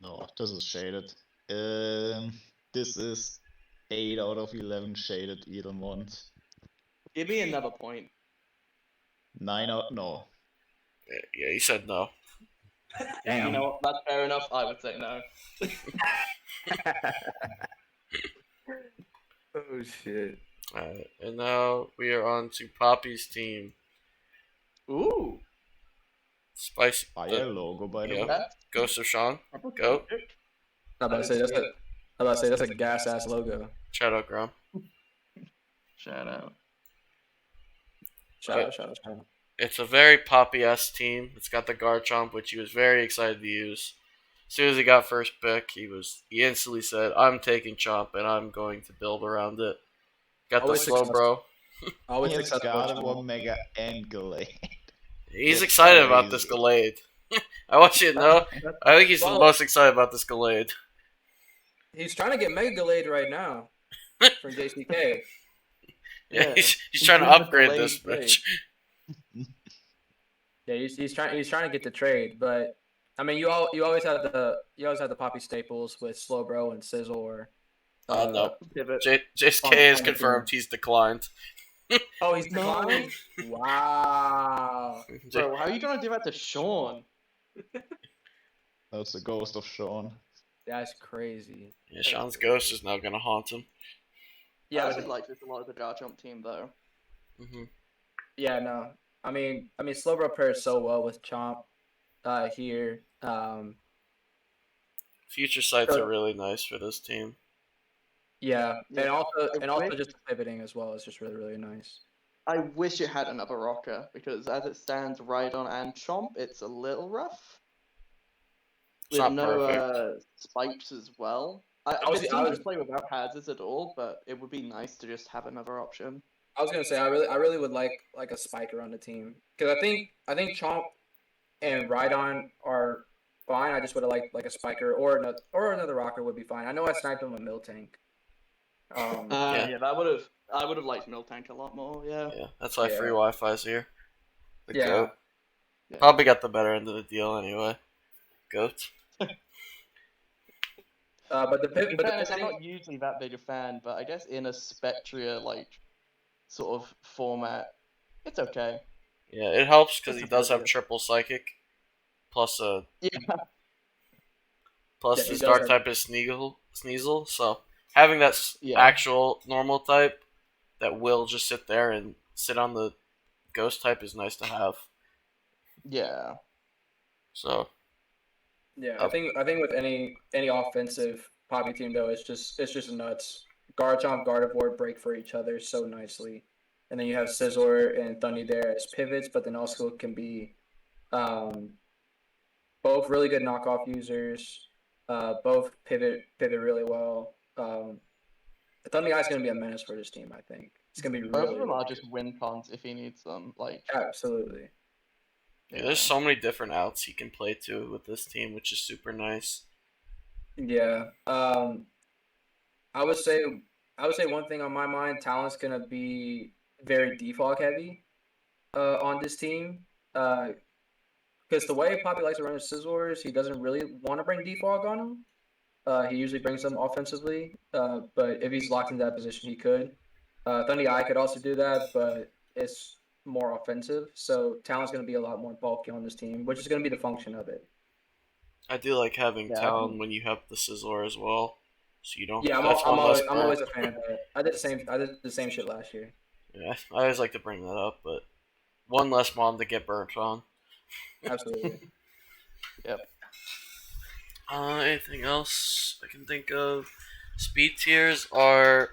No, this is shaded. This is 8 out of 11 shaded Edelmont. Give me another point. 9 out. No. Yeah, you said no. Damn. You know what? That's fair enough. I would say no. Oh shit. Alright, and now we are on to Poppy's team. Ooh. Spicy. Fire logo, by the yeah. way. That's Ghost of Sean. Go. I'm about to say that's a gas ass logo. Shout out, Grom. Shout out. Shout out. It's a very Poppy-esque team. It's got the Garchomp, which he was very excited to use. As soon as he got first pick, he instantly said, "I'm taking Chomp and I'm going to build around it." Got the Always slow bro. Always He has successful. Gardevoir, Mega, and Gallade. He's That's excited about this crazy. Gallade. I want you to know. I think he's the most excited about this Gallade. He's trying to get Mega Gallade right now from JCK. Yeah, Yeah. he's trying to doing the upgrade Gallade this trade. bitch. Yeah, he's trying to get the trade, but I mean you always have the Poppy staples with Slowbro and Sizzle. No. Pivot. JSK has on the confirmed team. he's declined. Oh, he's No. declined? Wow. Bro, how are you gonna do that to Sean? That's the ghost of Sean. That's crazy. Yeah, Sean's ghost is now gonna haunt him. Yeah, I Yeah, actually like this a lot of the Garchomp team though. yeah, no. I mean Slowbro pairs so well with Chomp here. Future sights So- are really nice for this team. Yeah, Yeah, and also wish- just pivoting as well is just really, really nice. I wish it had another rocker because as it stands, Rhydon and Chomp, it's a little rough. It's With not no perfect. spikes as well. I The was- team I can was- play without hazards at all, but it would be nice to just have another option. I was gonna say I really would like a spiker on the team because I think Chomp and Rhydon are fine. I just would have liked like a spiker or another rocker would be fine. I know I sniped him with Miltank. Yeah. Yeah, I would have liked Miltank a lot more. Yeah. Yeah, that's why Yeah. free Wi-Fi's here. The Yeah. goat. Yeah. Probably got the better end of the deal anyway. Goat. But the In fairness, I'm not usually that big a fan, but I guess in a Spectria like sort of format, it's okay. Yeah, it helps because he That's does have okay. triple psychic, plus Yeah. Yeah, he his does dark have- type is Sneasel. So having that Yeah. actual normal type that will just sit there and sit on the ghost type is nice to have. Yeah. So Yeah, I think with any offensive Poppy team though, it's just nuts. Garchomp, Gardevoir break for each other so nicely, and then you have Scizor and Thundy there as pivots, but then also can be both really good knockoff users. Both pivot really well. Thundy Eye's gonna be a menace for this team. I think it's gonna be Both really, of them really are just win cons if he needs them. Like, absolutely. yeah, there's so many different outs he can play to with this team, which is super nice. Yeah. I would say one thing on my mind, Talon's gonna be very defog heavy on this team. Because the way Poppy likes to run his Scizors, he doesn't really want to bring defog on him. He usually brings them offensively. But if he's locked in that position, he could. Thundy Eye could also do that, but it's more offensive. So Talon's gonna be a lot more bulky on this team, which is gonna be the function of it. I do like having Yeah, I Talon when you have the Scizor as well, so you don't. Yeah, that's one less I'm burn. always a fan of that. I did the same shit last year. Yeah, I always like to bring that up, but one less mom to get burnt on. Absolutely. Anything else I can think of? Speed tiers are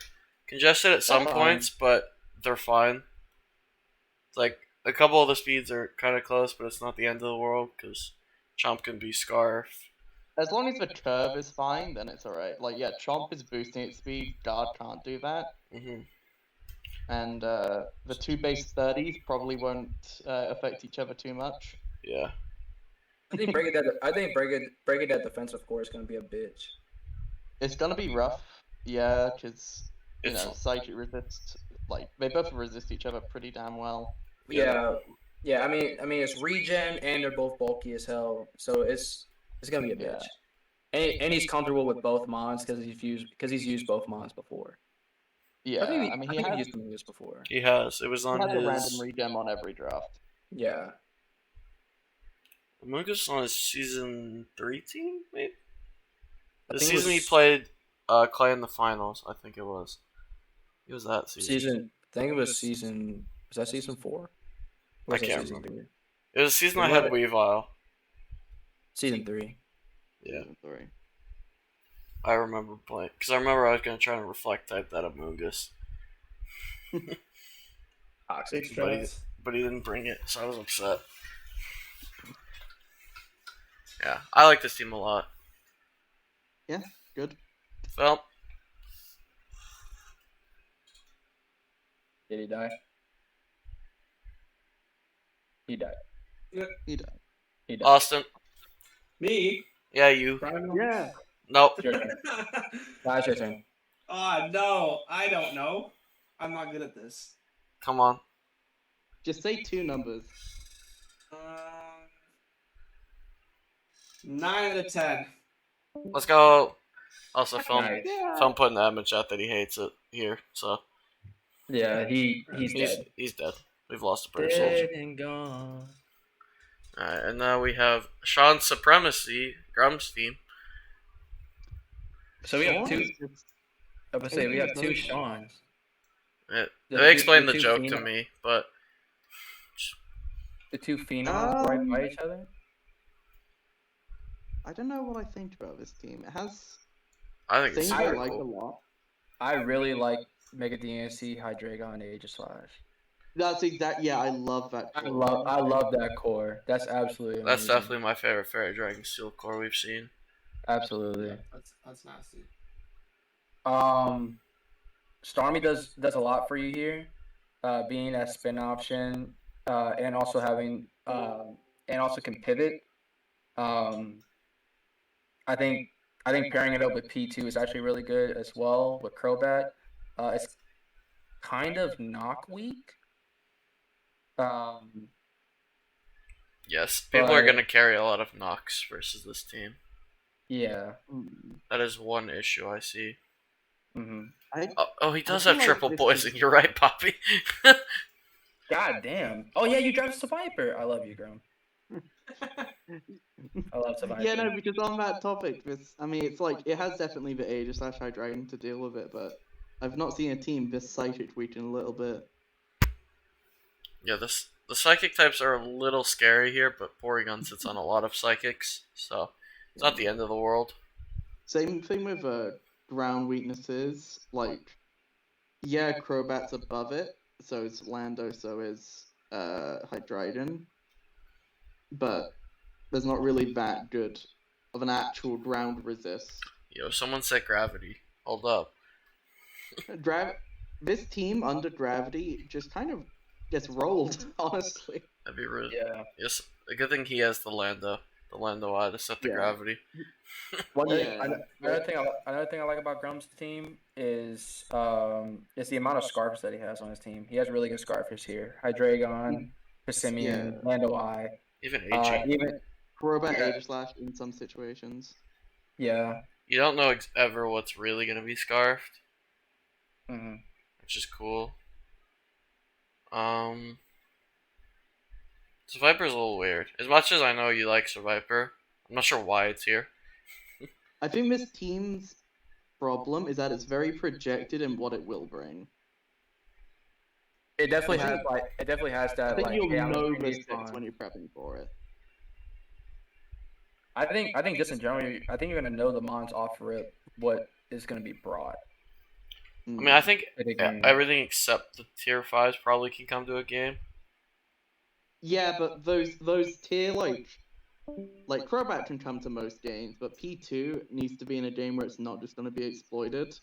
congested at some They're points, but they're fine. It's like a couple of the speeds are kind of close, but it's not the end of the world because Chomp can be Scarf. As long as the curve is fine, then it's alright. Like, yeah, Chomp is boosting its speed, Guard can't do that. And the two base 30s probably won't affect each other too much. Yeah. I think breaking that defensive core is gonna be a bitch. It's gonna be rough, yeah, because you It's know psychic resist, like they both resist each other pretty damn well. Yeah, yeah. I mean, it's regen and they're both bulky as hell, so it's gonna be a bitch. And he's comfortable with both mons because he's used both mons before. Yeah, I I mean think he used Amoonguss before. he has. It was he on has a random his. regen on every draft. Yeah. Amoonguss on his season 3 team, maybe. I The think it season he was played Clay in the finals, I think it was. It was that season. I think it was season. Was that season 4? Or I was that can't season remember. 3? It was the season It I had might- Weavile. Season 3. Yeah, Sorry. I remember playing because I remember I was gonna try to reflect type that Amoonguss, Toxic. Big but he, strats. but he didn't bring it, so I was upset. Yeah, I like this team a lot. Yeah, good. Well, Did he die? He died. He died. He died. Austin. Me? Yeah, you. Primal? Yeah. Nope. Your turn. It's your turn. No, I don't know. I'm not good at this. Come on. Just say two numbers. 9 out of 10. Let's go. Also, film. Nice. Film put in the admin chat that he hates it here, so Yeah, he's dead. he's dead. We've lost a British soldier. Dead and gone. Alright, and now we have Sean's Supremacy, Grum's team. So we have Sean two. is just- I would say we have two Seans. They explained the two joke to Phenom- me, but The two phenoms right by each other. I don't know what I think about this team. It has I think things it's I super like a cool. lot. I really like Mega DNC, Hydreigon, and Aegislash. That's exact. Yeah, I love that. I core. love that core. That's absolutely amazing. That's definitely my favorite Fairy Dragon Steel core we've seen. Absolutely. That's nasty. Starmie does a lot for you here, being that spin option, and also having and also can pivot. I think pairing it up with P2 is actually really good as well with Crobat. It's kind of knock weak. Yes, people are But- going to carry a lot of Nox versus this team. Yeah. Mm. That is one issue I see. Mm-hmm. Oh, he does feel have like triple this poison. is- You're right, Poppy. God damn. Oh yeah, you drive Viper. I love you, Grum. I love Viper. Yeah, no, because on that topic, I mean, it's like it has definitely the Aegis / Hydreigon to deal with it, but I've not seen a team this psychic weak in a little bit. Yeah, the psychic types are a little scary here, but Porygon sits on a lot of psychics, so it's not the end of the world. Same thing with ground weaknesses. Like, yeah, Crobat's above it, so is Lando, so is Hydreigon, but there's not really that good of an actual ground resist. Yo, someone said gravity. Hold up. This team under gravity just kind of gets rolled, honestly. That'd be rude. Yeah. Yes, a good thing he has the Lando eye to set the Yeah. gravity. Another thing I like about Grum's team is the amount of scarfs that he has on his team. He has really good scarfers here. Hydreigon, Passimian, Yeah. Lando Eye. Even aging. Even Crobat Yeah. Aegislash in some situations. yeah. You don't know ever what's really gonna be scarfed, Mm-hmm. which is cool. Survivor's a little weird. As much as I know you like Survivor, I'm not sure why it's here. I think this team's problem is that it's very projected in what it will bring. It definitely I has think- like it definitely has that I think like you'll hey, I'm know gonna be this fun. when you're prepping for it. I think just in general, I think you're gonna know the mons off rip what is gonna be brought. I mean, I think to the game. everything except the tier 5s probably can come to a game. Yeah, but those tier like like Crobat can come to most games, but P2 needs to be in a game where it's not just going to be exploited.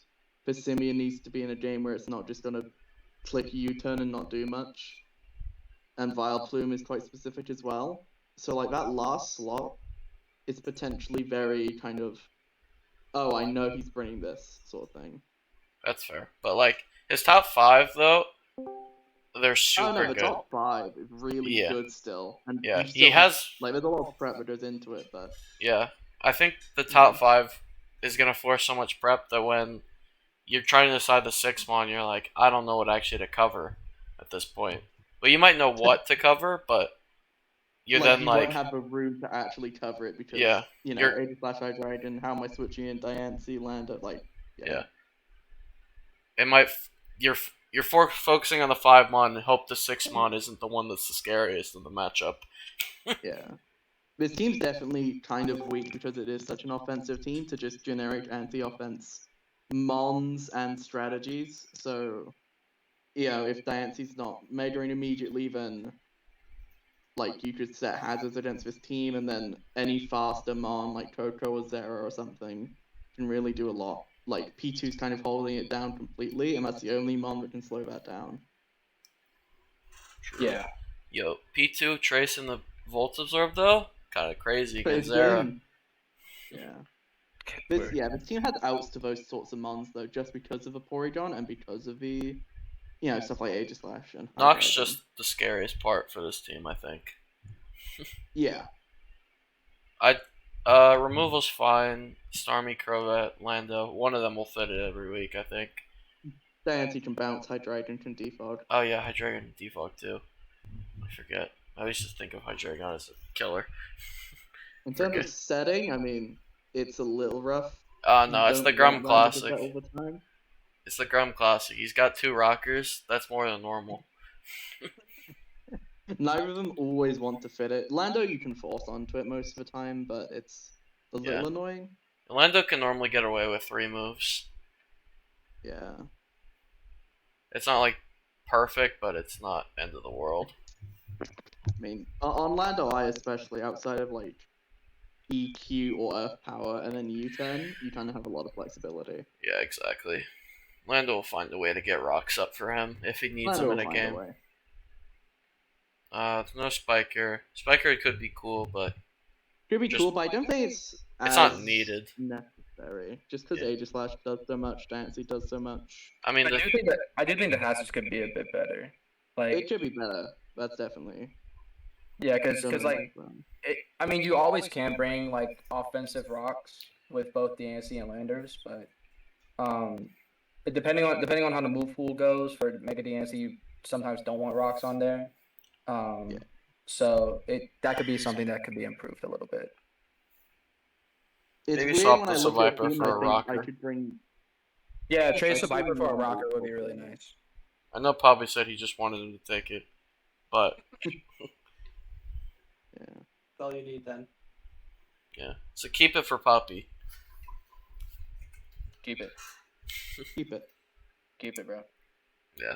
Pissimian needs to be in a game where it's not just going to click U-turn and not do much. And Vileplume is quite specific as well. So like that last slot is potentially very kind of, oh, I know he's bringing this sort of thing. That's fair. But like his top 5 though, they're Oh super no, the good. top 5 is really Yeah. good still. And Yeah, you he still has. like there's a lot of prep that goes into it, but Yeah, I think the top 5 is gonna force so much prep that when you're trying to decide the 6 mon, you're like, I don't know what actually to cover at this point. But you might know what to cover, but you're like then you like, won't have the room to actually cover it because yeah, you know, you're 80 Flash High Dragon, how am I switching in Diancie, Lando, like yeah. It might you're focusing on the 5 mon and hope the 6 mon isn't the one that's the scariest in the matchup. Yeah. This team's definitely kind of weak because it is such an offensive team to just generic anti-offense mons and strategies. So, you know, if Diancie's not megaing immediately, then like you could set hazards against this team, and then any faster mon like Coco or Zera or something can really do a lot. Like P2's kind of holding it down completely, and that's the only mon that can slow that down. True. Yeah. Yo, P2 Trace in the Volt Absorb though, kind of crazy But against it's Zera. game. Yeah. This team has outs to those sorts of mons though, just because of the Porygon and because of the, you know, stuff like Aegislash and Nox Hydreigon. just the scariest part for this team, I think. Yeah. Removal's fine. Starmie, Crobat, Lando. One of them will fit it every week, I think. Diancie can bounce, Hydreigon can defog. Oh yeah, Hydreigon defog too. I forget. I always just think of Hydreigon as a killer. In terms of setting, I mean, it's a little rough. No, it's the Grum Classic. All the time. It's the Grum Classic. He's got 2 rockers. That's more than normal. Neither of them always want to fit it. Lando you can force onto it most of the time, but it's a little annoying. Lando can normally get away with 3 moves. Yeah. It's not like perfect, but it's not end of the world. I mean, on Lando I especially, outside of like EQ or Earth Power and then U-turn, you kind of have a lot of flexibility. Yeah, exactly. Lando will find a way to get rocks up for him if he needs Lando them in will a find game. way. No Spiker. Spiker could be cool, but Could be just- cool, but I don't think it's not needed. necessary. Just because Aegislash does so much, Diancie does so much. I mean, I do think the hazards could be a bit better. Like It could be better. That's definitely. yeah, because like um, I mean, you always can bring like offensive rocks with both Diancie and Landers, but depending on how the move pool goes for Mega Diancie, you sometimes don't want rocks on there. So that could be something that could be improved a little bit. It's maybe weird swap when the I look at Seviper team, for a I think rocker. I could bring. Yeah, Trace Like, Viper for a even rocker would be more- really nice. I know Poppy said he just wanted him to take it, but Yeah. That's all you need then. yeah. So keep it for Poppy. Keep it, Keep it, bro. Yeah.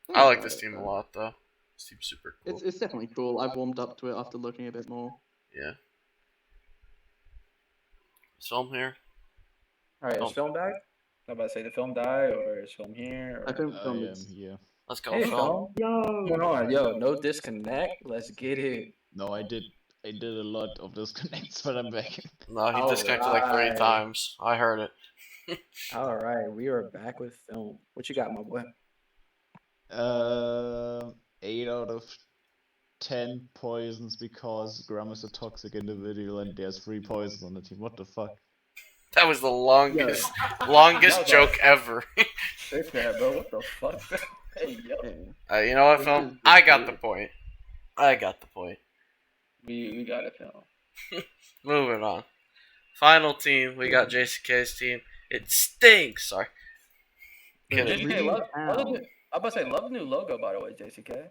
That's I like about this it, team a though. lot, though. This team's super cool. It's definitely cool. I've warmed up to it after looking a bit more. Yeah. Is film here? All right, Oh. is film die? I'm about to say the film die, or is film here? I Or... think I film am is. here. Let's go, Hey, film. film. Yo. Come on, yo, no disconnect. Let's get it. No, I did a lot of disconnects, but I'm back. No, he All disconnected like 3 right. times. I heard it. All right, we are back with film. What you got, my boy? 8 out of 10 poisons because Grum is a toxic individual and there's 3 poisons on the team. What the fuck? That was the longest That was joke ever. Shake that, bro. What the fuck? Hey, yo. Yeah. You know what, This film? is I got the weird. point. I got the point. We got it, film. Moving on. Final team, we got JCK's team. It stinks. Sorry. Kidding. JCK, love Ow. the new, I'm about to say, love the new logo, by the way, JCK.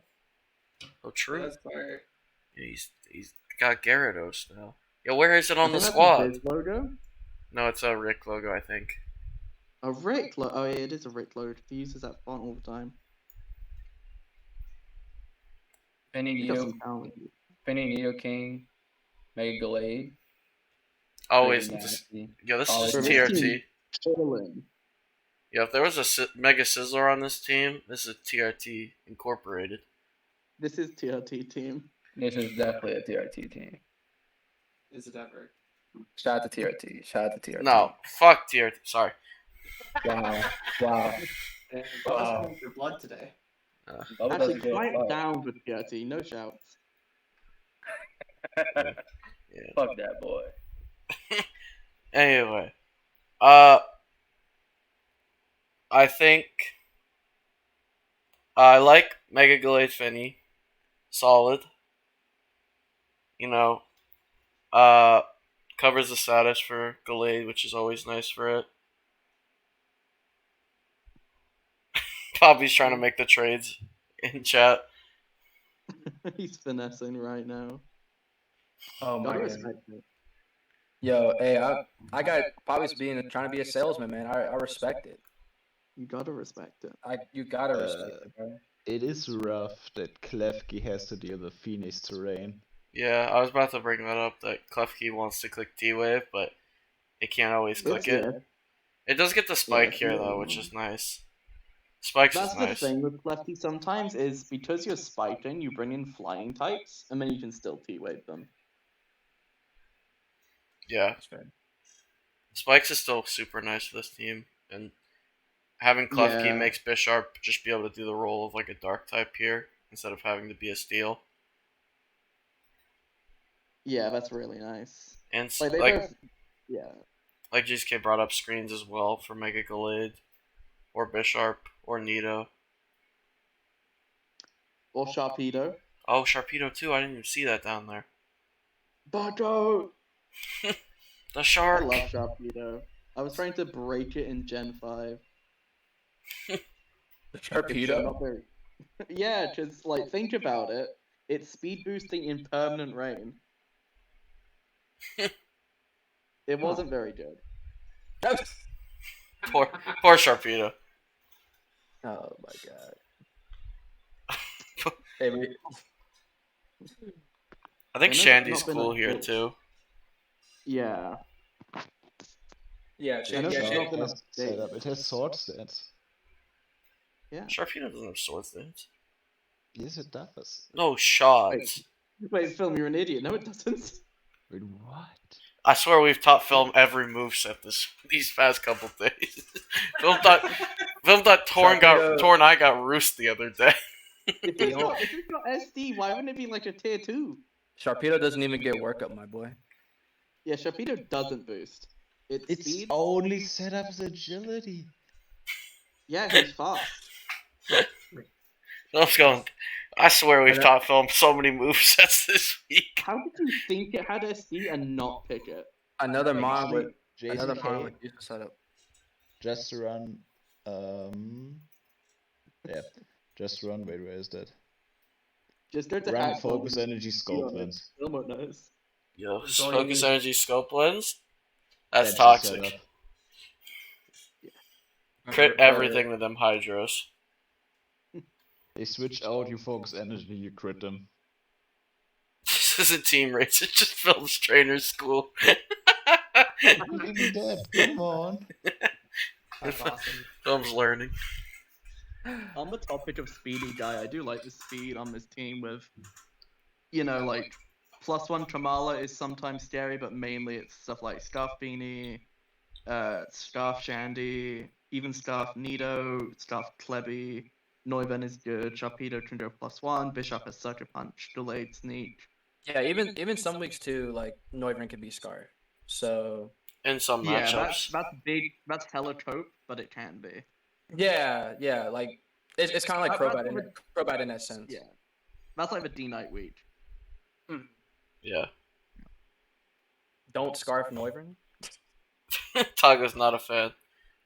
Oh, true. That's fire. Yeah, he's got Gyarados now. Yo, where is it on I the think that's squad? his logo. No, it's a Rick logo, I think. A Rick logo. Oh yeah, it is a Rick logo. He uses that font all the time. Penny He got Neo, some talent. Penny Neo King. Mega Glade. Always, Pretty this, nasty. yo, this Always is Bro, this nasty. team TRT. chilling. Yo, if there was a Mega Sizzler on this team, this is TRT Incorporated. This is TRT team. This is definitely a TRT team. Is it ever? Shout out to TRT. Shout out to TRT. No, fuck TRT. Sorry. Wow. Wow. Bubba's Wow. going for blood today. Bubba Actually, doesn't give a quiet fuck. down with TRT. No shouts. Yeah. Fuck that boy. Anyway, I think I like Mega Glade Finny. Solid. You know, covers the status for Glade, which is always nice for it. Bobby's trying to make the trades in chat. He's finessing right now. Oh my Gotta god. respect it. Yo, hey, I got Bobby's trying to be a salesman, man. I respect it. You gotta respect it. You gotta respect it, bro. It is rough that Klefki has to deal with Phoenix terrain. Yeah, I was about to bring that up, that Klefki wants to click D-Wave, but it can't always click it. Yeah. It does get the spike it's here, really though, which annoying. is nice. Spikes That's is the nice. thing with Lefty sometimes is because you're spiking, you bring in flying types, and then you can still T-wave them. Yeah. That's fair. Spikes is still super nice for this team, and having Klefki Yeah. makes Bisharp just be able to do the role of like a dark type here instead of having to be a steel. Yeah, that's really nice. And Like they both, yeah. like GSK brought up screens as well for Mega Glade, or Bisharp, or Nito. Or Sharpedo. Oh, Sharpedo too. I didn't even see that down there. Bajo! The I shark. love Sharpedo. I was trying to break it in Gen 5. The It's Sharpedo. not very... yeah, just like think about it. It's speed boosting in permanent rain. It wasn't very good. Poor Sharpedo. Oh my god. Hey, I think I know Shandy's it's not been cool a here glitch. too. yeah, Yeah. I know yeah, it's Sharp not been a has setup. It has sword stats. Yeah. Sharpedo doesn't have sword stance. Yes, it does. No shots. Wait, Film, you're an idiot. No, it doesn't. Wait, what? I swear we've taught Film every moveset these past couple days. Film thought Sharpedo- Torn I got roost the other day. If it's got SD, why wouldn't it be like a tier 2? Sharpedo doesn't even get workup, my boy. Yeah, Sharpedo doesn't boost. It's speed. only set up as agility. Yeah, he's fast. Film's going. I swear we've taught Film so many movesets this week. How did you think it had SD and not pick it? Another mon Actually, would another JCK mon would use the setup. just run. Yeah, just run. Wait, where is that? Just go to Run hack focus mode. energy scope lens. Film knows. Yo, It's all focus you- energy scope lens. That's the toxic. setup. Crit everything to them hydros. They switch out. You focus energy. You crit them. This isn't team race. It's just Film's trainer school. Even that. Come on. That's awesome. Film's learning. On the topic of speedy guy, I do like the speed on this team with, you know, like, +1 Kamala is sometimes scary, but mainly it's stuff like Scarf Beanie, Scarf Shandy, even Scarf Nito, Scarf Klebby, Neuven is good, Sharpedo can go +1, Bishop has Sucker Punch, Delayed Sneak. Yeah, even some weeks too, like Neuvern can be Scar. So In some Yeah, matchups. that's big, that's hella cope, but it can be. yeah, like it's kind of like Crobat in that sense. Yeah. That's like the D-Night week. Yeah. Don't scarf Neuvern. Taga's not a fan.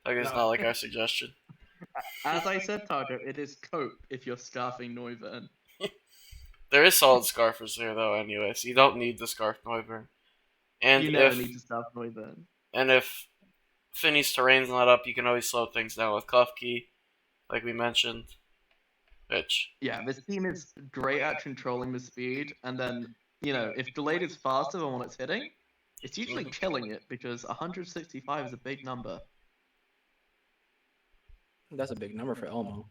Taga's No. not like our suggestion. As I said, Targo, it is cope if you're scarfing Neuven. There is solid scarfers here though, anyways. You don't need the scarf Noivern. And You never if need to scarf Neuven. and if Finny's terrain's not up, you can always slow things down with Klefki, like we mentioned. Which Yeah, this team is great at controlling the speed, and then if delayed is faster than when it's hitting, it's usually killing it because 165 is a big number. That's a big number for Elmo.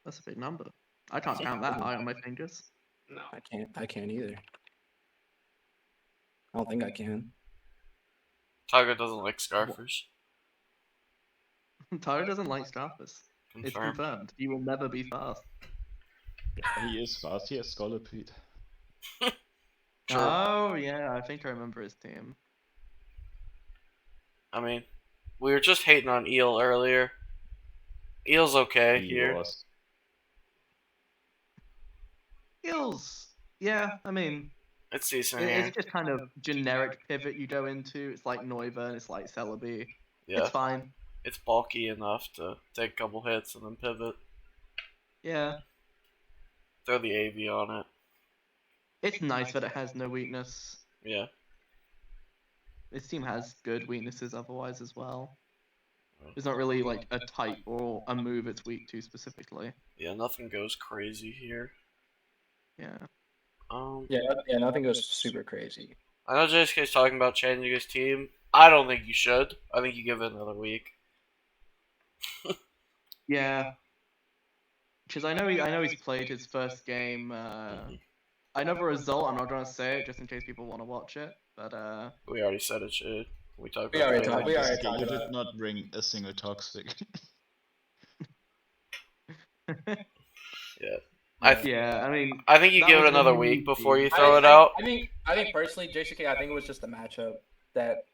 That's a big number. I can't count that high on my fingers. No. I can't either. I don't think I can. Tiger doesn't like Scarfers. Tyler doesn't like Scarfus. It's Confirmed. confirmed. He will never be fast. He is fast. He has Scolipede. True. Oh yeah, I think I remember his team. I mean, we were just hating on Eel earlier. Eel's okay He here. was. Skills. Yeah, I mean, It's decent it's here. just kind of generic pivot you go into. It's like Neuver, it's like Celebi. Yeah, It's fine. it's bulky enough to take a couple hits and then pivot. Yeah. Throw the AV on it. It's nice that it has no weakness. Yeah. This team has good weaknesses otherwise as well. There's not really like a type or a move it's weak to specifically. Yeah, nothing goes crazy here. Yeah. Yeah, nothing goes super crazy. I know JSK's talking about changing his team. I don't think you should. I think you give it another week. Yeah. Because I know he's played his first game. I know the result. I'm not gonna say it just in case people want to watch it. But We already said it, shit. We talked We about already it. talked- we already You talked did about it. not bring a single toxic. Yeah. yeah, I mean, I think you that give it was an another amazing week before you team. throw it out. I think personally, JCK. I think it was just the matchup that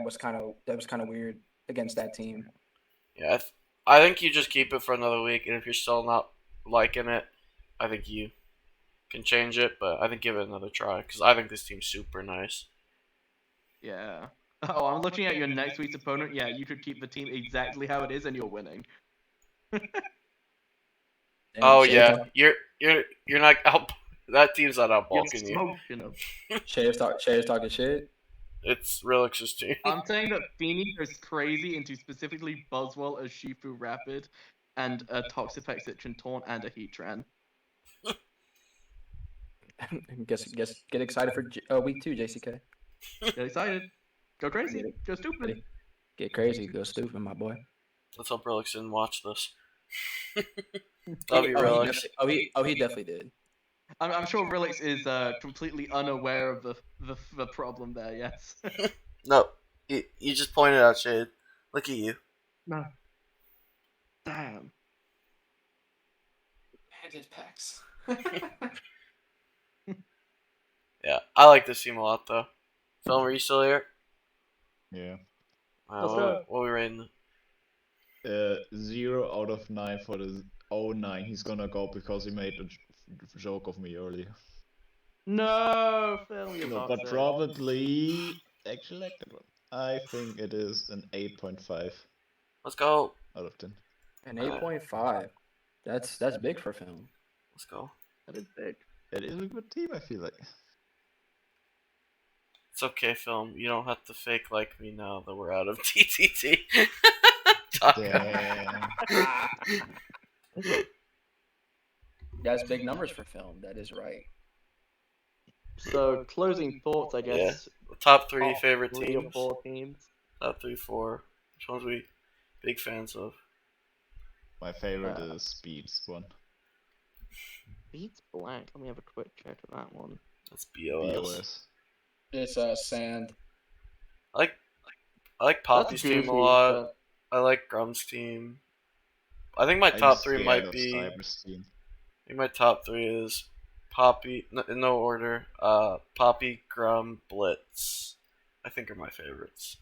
was kind of weird against that team. Yeah, I think you just keep it for another week, and if you're still not liking it, I think you can change it. But I think give it another try because I think this team's super nice. Yeah. Oh, I'm looking at your next week's opponent. Yeah, you could keep the team exactly how it is, and you're winning. And Oh Shay yeah, talk- you're not out. That team's not out You're bulking you. smoking them. Shay is talking shit. It's Relix's team. I'm saying that Feeny goes crazy into specifically Buzzwell, a Shifu Rapid, and a Toxapex Citron Taunt, and a Heatran. Get excited for week 2, JCK. Get excited. Go crazy. Go stupid. Get crazy, go stupid, my boy. Let's hope Relix didn't watch this. Love you, Relix. He definitely did. I'm sure Relix is completely unaware of the problem there, yes. No, you just pointed out, Shade. Look at you. No. Damn. Handed packs. Yeah, I like this team a lot, though. Film, are you still here? Yeah. Let's go. What are we rating? 0 out of 9 for the 09. He's gonna go because he made a joke of me earlier. No, Phil, you're No, but toxic. probably actually like that one. I think it is an 8.5 Let's go. out of 10. An 8.5. That's big for film. Let's go. That is big. It is a good team, I feel like. It's okay, Film. You don't have to fake like me now that we're out of TTT. Damn. That's big numbers for film. That is right. So, closing thoughts, I guess. The top 3 Oh, favorite 3 or teams. 4 teams. Top 3, 4. Which ones we big fans of? My favorite is Speed's one. Beats blank. Let me have a quick check of that one. That's BOS. BOS. It's Sand. I like Poppy's That's team a goofy, lot. but- I like Grum's team. I think my I'm top 3 scared might of be. Cyber's team. I think my top 3 is Poppy, in no order. Poppy, Grum, Blitz. I think are my favorites.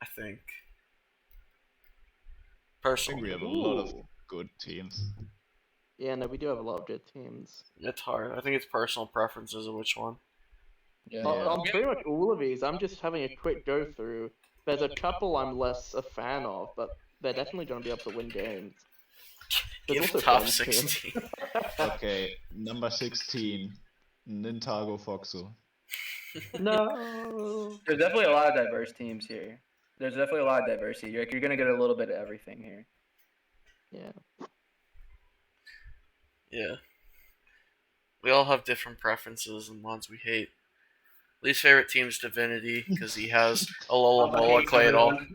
I think. I think Personally, we have a lot of Ooh. good teams. Yeah, no, we do have a lot of good teams. it's hard. I think it's personal preferences of which one. Yeah. On pretty much all of these, I'm just having a quick go through. There's a couple I'm less a fan of, but they're definitely going to be able to win games. There's Give also top Film's team. 16. Okay, number 16, Nintago Foxu. No. There's definitely a lot of diverse teams here. There's definitely a lot of diversity. You're gonna get a little bit of everything here. Yeah. Yeah. We all have different preferences and ones we hate. Least favorite team's Divinity because he has a Lola Bubba Mola hates Claydol. everyone.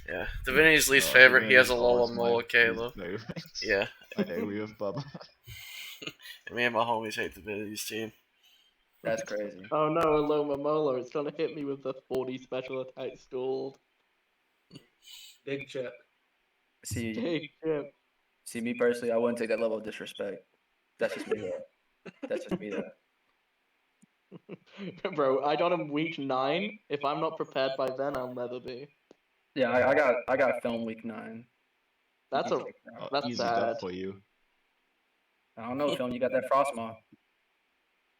Yeah, Divinity's least No, favorite. He has Divinity a is Lola always my Mola Kalo. least favorite. Yeah, I agree with Bubba. and me and my homies hate Divinity's team. That's crazy. Oh no, Aloma Molo is trying to hit me with the 40 special attack stalled. Big chip. See, Big chip. see, me personally, I wouldn't take that level of disrespect. That's just me, though. That's just me, though. Bro, I got him week 9. If I'm not prepared by then, I'll never be. Yeah, I got film week 9. That's a Oh, that's easy sad. dub for you. I don't know, film. You got that frost moth.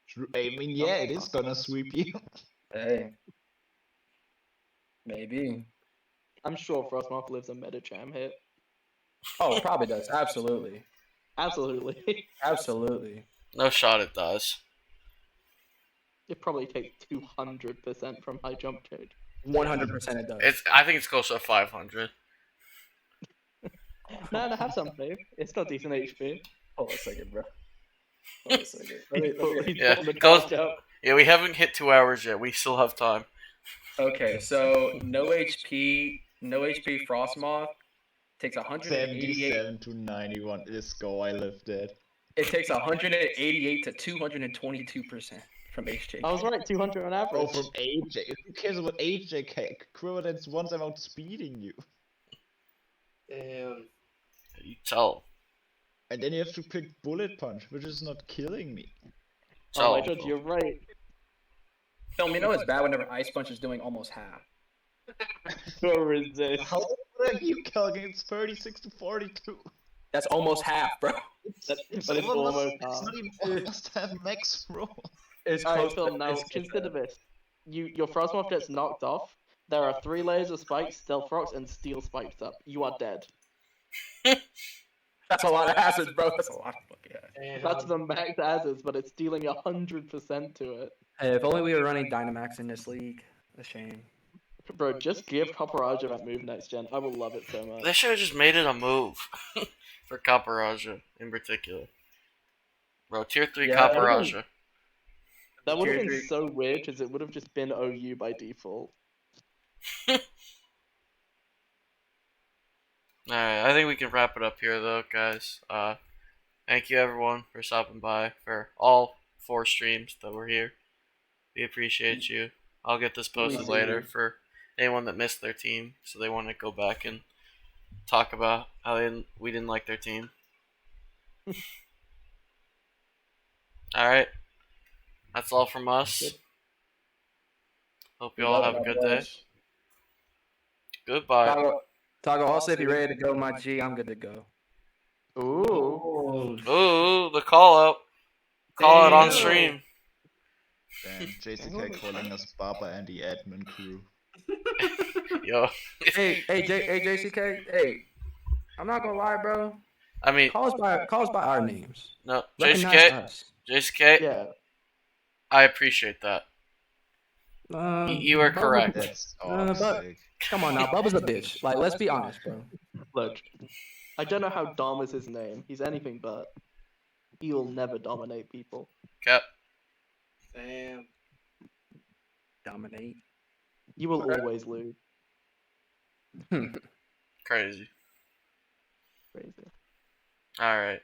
True. I mean, yeah, it is gonna sweep you. Hey, maybe. I'm sure Frostmoth lives a Metacham hit. Oh, probably does. Absolutely, Absolutely. absolutely. No shot it does. It probably takes 200% from high jump change. 100% it does. I think it's close to 500. No, have some faith. It's got decent HP. Hold on a second, bro. Hold on a second. Let me. He's Yeah, pulling the goes- cards out. Yeah, we haven't hit 2 hours yet. We still have time. Okay, so no HP frost moth takes 188. 77 to 91. Let's go, I lived it. It takes 188 to 222% from HJ. I was right, 200 on Oh, average. from AJ. Who cares about AJ? Equivalent's once I'm outspeeding you. Damn. You tell. And then you have to pick Bullet Punch, which is not killing me. Oh my Tell. god, you're right. Film, you know it's bad whenever Ice Punch is doing almost half. Go resist. How are you calculating? It's 36 to 42. That's almost half, bro. But it's almost It's half. not even almost half max roll. It's Alright, close. Phil, now it's consider this. Your Frostmoth gets knocked off. There are 3 layers of spikes, stealth rocks, and steel spikes up. You are dead. That's a lot of acids, bro. That's a lot of fucking acids. Damn. That's the max acids, but it's dealing 100% to it. Hey, if only we were running Dynamax in this league. A shame. Bro, just give Copperaja that move next gen. I will love it so much. They should have just made it a move for Capparaja in particular. Bro, tier 3 Yeah, Capparaja. That would have Tier been three. so weird because it would have just been OU by default. Alright, I think we can wrap it up here though, guys. Thank you everyone for stopping by for all 4 streams that were here. We appreciate you. I'll get this posted see later you. for anyone that missed their team, so they want to go back and talk about how we didn't like their team. Alright. That's all from us. Hope you all have a good day. Goodbye. Tago, also if you're ready to go, my G, I'm good to go. Ooh. Ooh, the call out. Call it on Damn. stream. Damn, JCK calling us Baba and the admin crew. Yo. Hey, JCK. Hey, I'm not gonna lie, bro. I mean, Call us by our names. no, Recognize JSK, us. JSK, Yeah. I appreciate that. You are Bubba- correct. That's but- toxic. Come on now, Bubba's a bitch. Like, let's be honest, bro. Look, I don't know how Dom is his name. He's anything but. He will never dominate people. Cap. Damn. Dominate. You will always lose. Crazy. Crazy. Alright.